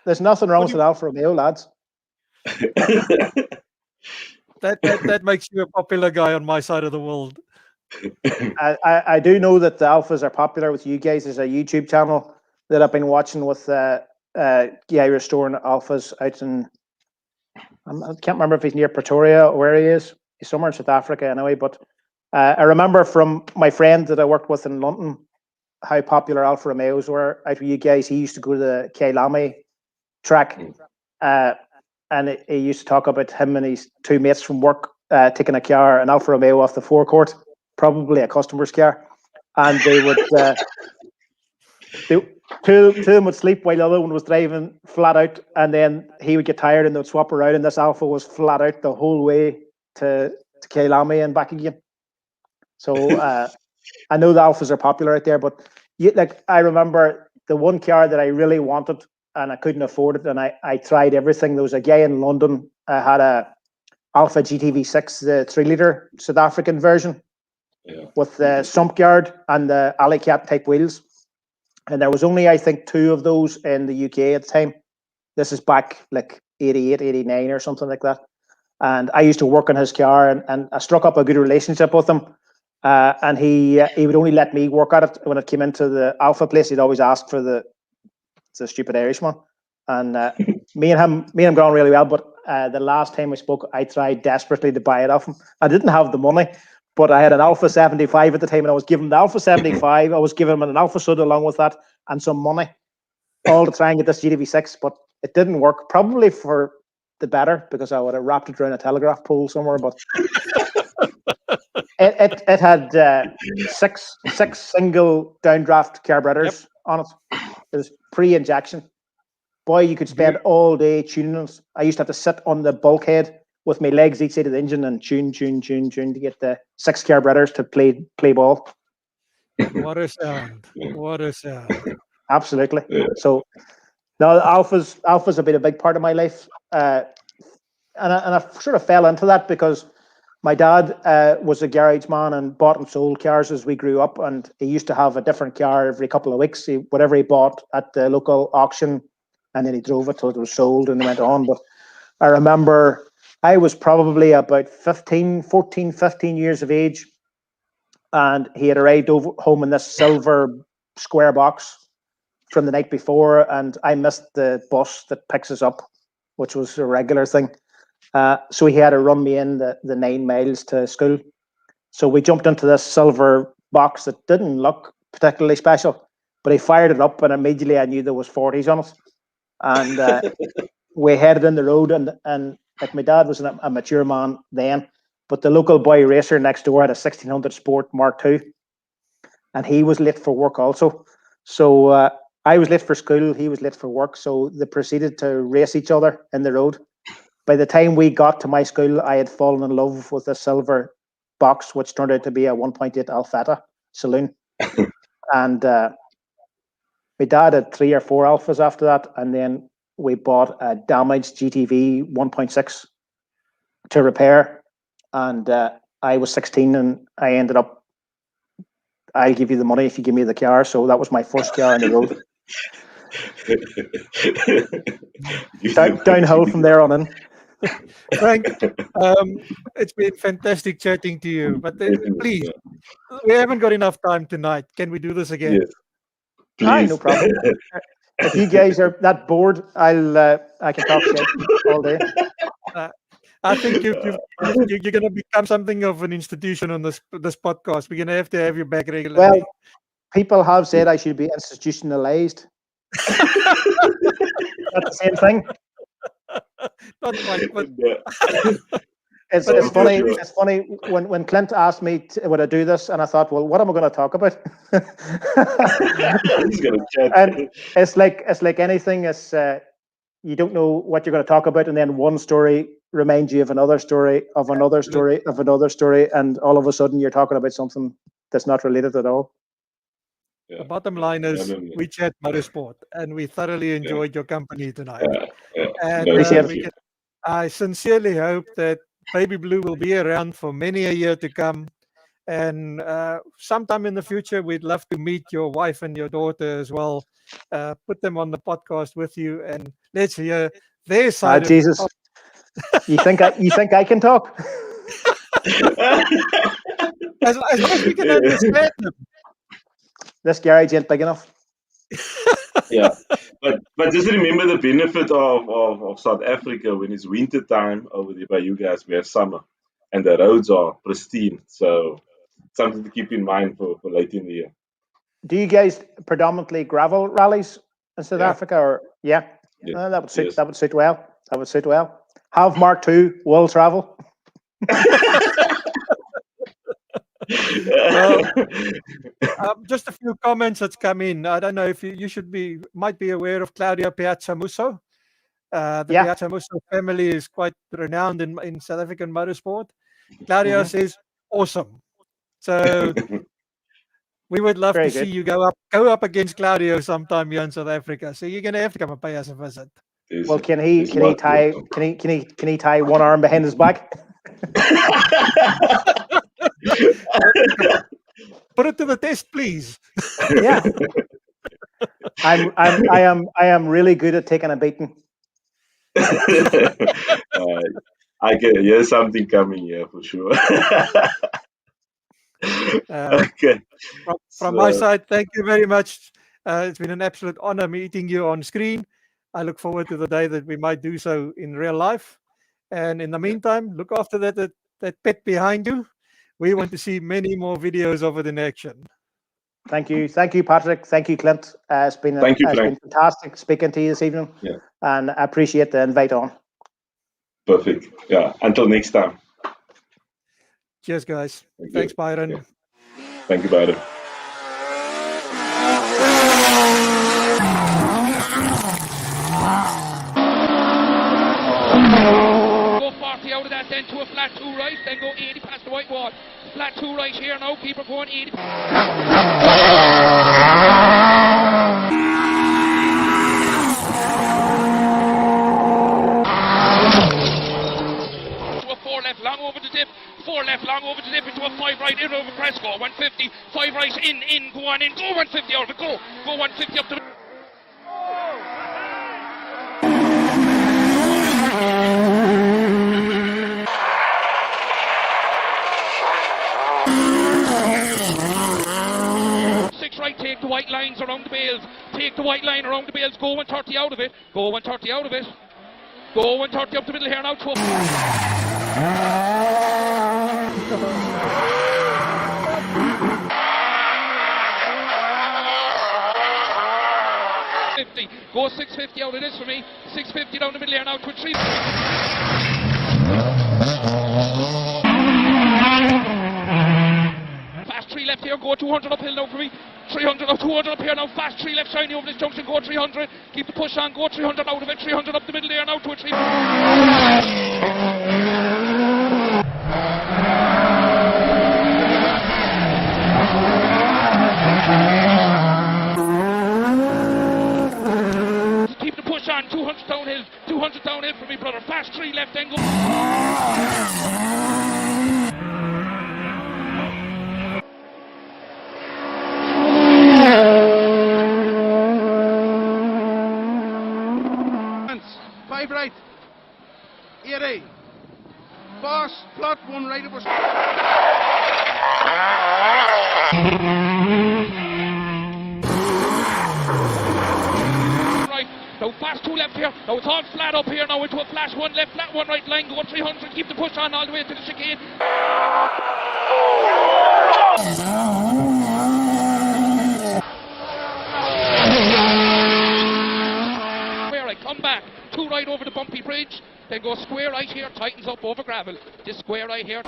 There's nothing wrong with Alfa Romeo, lads. That makes you a popular guy on my side of the world. I do know that the Alphas are popular with you guys. There's a YouTube channel that I've been watching with guy restoring Alphas out in, I can't remember if he's near Pretoria or where he is. He's somewhere in South Africa anyway. But I remember from my friend that I worked with in London how popular Alfa Romeos were out with you guys. He used to go to the Kyalami track. And he used to talk about him and his 2 mates from work taking a car, an Alfa Romeo, off the forecourt, probably a customer's car, and they would two of them would sleep while the other one was driving flat out, and then he would get tired and they'd swap around, and this Alfa was flat out the whole way to Kyalami and back again. So I know the Alphas are popular out there, but I remember the one car that I really wanted and I couldn't afford it, and I tried everything. There was a guy in London had a Alpha GTV6, the 3-liter South African version, with the sump guard and the alley cat type wheels, and there was only, I think, 2 of those in the UK at the time. This is back like 88, 89 or something like that. and I used to work on his car, and I struck up a good relationship with him. And he would only let me work at it when it came into the Alpha place. He'd always ask for the stupid Irishman, and me and him got on really well. But the last time we spoke, I tried desperately to buy it off him. I didn't have the money, but I had an Alpha 75 at the time, and I was giving him the Alpha 75. I was giving him an Alpha Sud along with that and some money, all to try and get this GTV6. But it didn't work. Probably for the better, because I would have wrapped it around a telegraph pole somewhere. But it had six single downdraft carburetors on it. It was pre-injection. Boy, you could spend all day tuning it. I used to have to sit on the bulkhead with my legs each side of the engine and tune to get the 6 carburetors to play ball. What a sound! What a sound! Absolutely. So, no, Alphas have been a big part of my life, and I sort of fell into that because my dad was a garage man and bought and sold cars as we grew up, and he used to have a different car every couple of weeks. Whatever he bought at the local auction, and then he drove it till it was sold and he went on. But I remember I was probably about 15 years of age, and he had arrived home in this silver square box from the night before, and I missed the bus that picks us up, which was a regular thing. So he had to run me in the 9 miles to school. So we jumped into this silver box that didn't look particularly special, but he fired it up, and immediately I knew there was 40s on it. And we headed in the road, and like my dad was a mature man then, but the local boy racer next door had a 1600 Sport Mark II, and he was late for work also. So I was late for school, he was late for work, so they proceeded to race each other in the road. By the time we got to my school, I had fallen in love with a silver box, which turned out to be a 1.8 Alfetta saloon. And my dad had 3 or 4 Alphas after that, and then we bought a damaged GTV 1.6 to repair. And I was 16, and I ended up, I'll give you the money if you give me the car. So that was my first car on the road. Downhill from there on in. Frank, it's been fantastic chatting to you. But please, we haven't got enough time tonight. Can we do this again? Yes, please. No problem. If you guys are that bored, I can talk shit all day. I think you're going to become something of an institution on this podcast. We're going to have you back regularly. Well, people have said I should be institutionalized. That's the same thing. Not quite, but it's funny. It's funny when Clint asked me would I do this, and I thought, well, what am I going to talk about? He's going to chat. And it's like anything. It's you don't know what you're going to talk about, and then one story reminds you of another story, of another story, of another story, and all of a sudden you're talking about something that's not related at all. Yeah. The bottom line is we chat motorsport, and we thoroughly enjoyed your company tonight. And I sincerely hope that Baby Blue will be around for many a year to come. And sometime in the future, we'd love to meet your wife and your daughter as well. Put them on the podcast with you, and let's hear their side. Jesus, you think I can talk? as long as we can understand them. This garage ain't big enough. Yeah, but just remember the benefit of South Africa when it's winter time over there by you guys. We have summer, and the roads are pristine. So something to keep in mind for late in the year. Do you guys predominantly gravel rallies in South Africa, or that would suit. Yes. That would suit well. That would suit well. Have Mark II will travel. Just a few comments that's come in. I don't know if you might be aware of Claudio Piazzamusso. The Piazzamusso family is quite renowned in South African motorsport. Claudio says, awesome. So we would love to see you go up against Claudio sometime here in South Africa. So you're going to have to come and pay us a visit. Well, can he tie one arm behind his back? Put it to the test, please. Yeah, I am really good at taking a beating. I can hear something coming here for sure. Okay. From my So, side, thank you very much. It's been an absolute honor meeting you on screen. I look forward to the day that we might do so in real life. And in the meantime, look after that pet behind you. We want to see many more videos of it in action. Thank you, Patrick. Thank you, Clint. Thank you, it's Frank. been fantastic speaking to you this evening, Yeah. and I appreciate the invite on. Perfect. Yeah. Until next time. Cheers, guys. Thank you. Thanks, Byron. Yeah. Thank you, Byron. Go 40 out of that, then to a flat 2 right, then go 80 past the white wall. Flat 2 right here now, keep her going 80. To a 4 left, long over the dip. 4 left, long over the dip into a 5 right, in over crest, go 150. 5 right, in, go on in, go 150 out of it, go 150 up to the... 6 right, take the white lines around the bales. Take the white line around the bales. Go 130 out of it. Go 130 out of it. Go 130 up the middle here now. 12. 50. Go 650 out of this for me. 650 down the middle here now to a 3. Fast 3 left here, go 200 uphill now for me. 300 up, 200 up here now. Fast 3 left, shiny over this junction, go 300. Keep the push on, go 300 out of it. 300 up the middle there now to a 3. Keep the push on, 200 downhill. 200 downhill for me, brother. Fast 3 left, then go. Right, 80. Boss, plot 1 right over. Right, now fast 2 left here. Now it's all flat up here now into a flash 1 left, flat 1 right line, go 300. Keep the push on all the way to the chicane. Come back, 2 right over the bumpy bridge, then go square right here, tightens up over gravel. This square right here.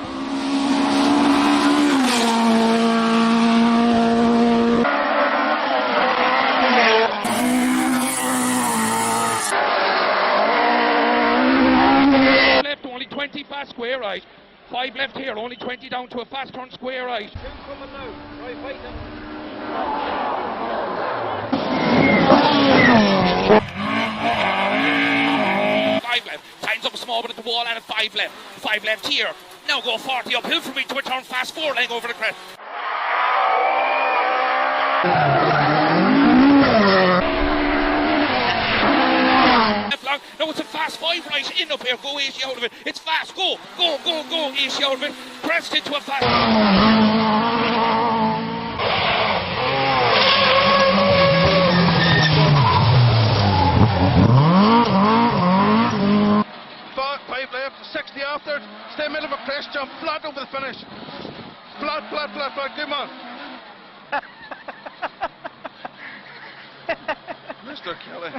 Left, only 20 fast square right. 5 left here, only 20 down to a fast turn square right. Coming now, right, wait now. 5 left, tightens up small bit at the wall and a 5 left. 5 left here. Now go 40 uphill for me to a turn fast 4 leg over the crest. Long. No, it's a fast 5 right in up here. Go 80 out of it. It's fast. Go 80 out of it. Pressed into a fast. 5 left, 60 after. Stay middle of a crest jump, flat over the finish. Flat, come on. Mr. Kelly.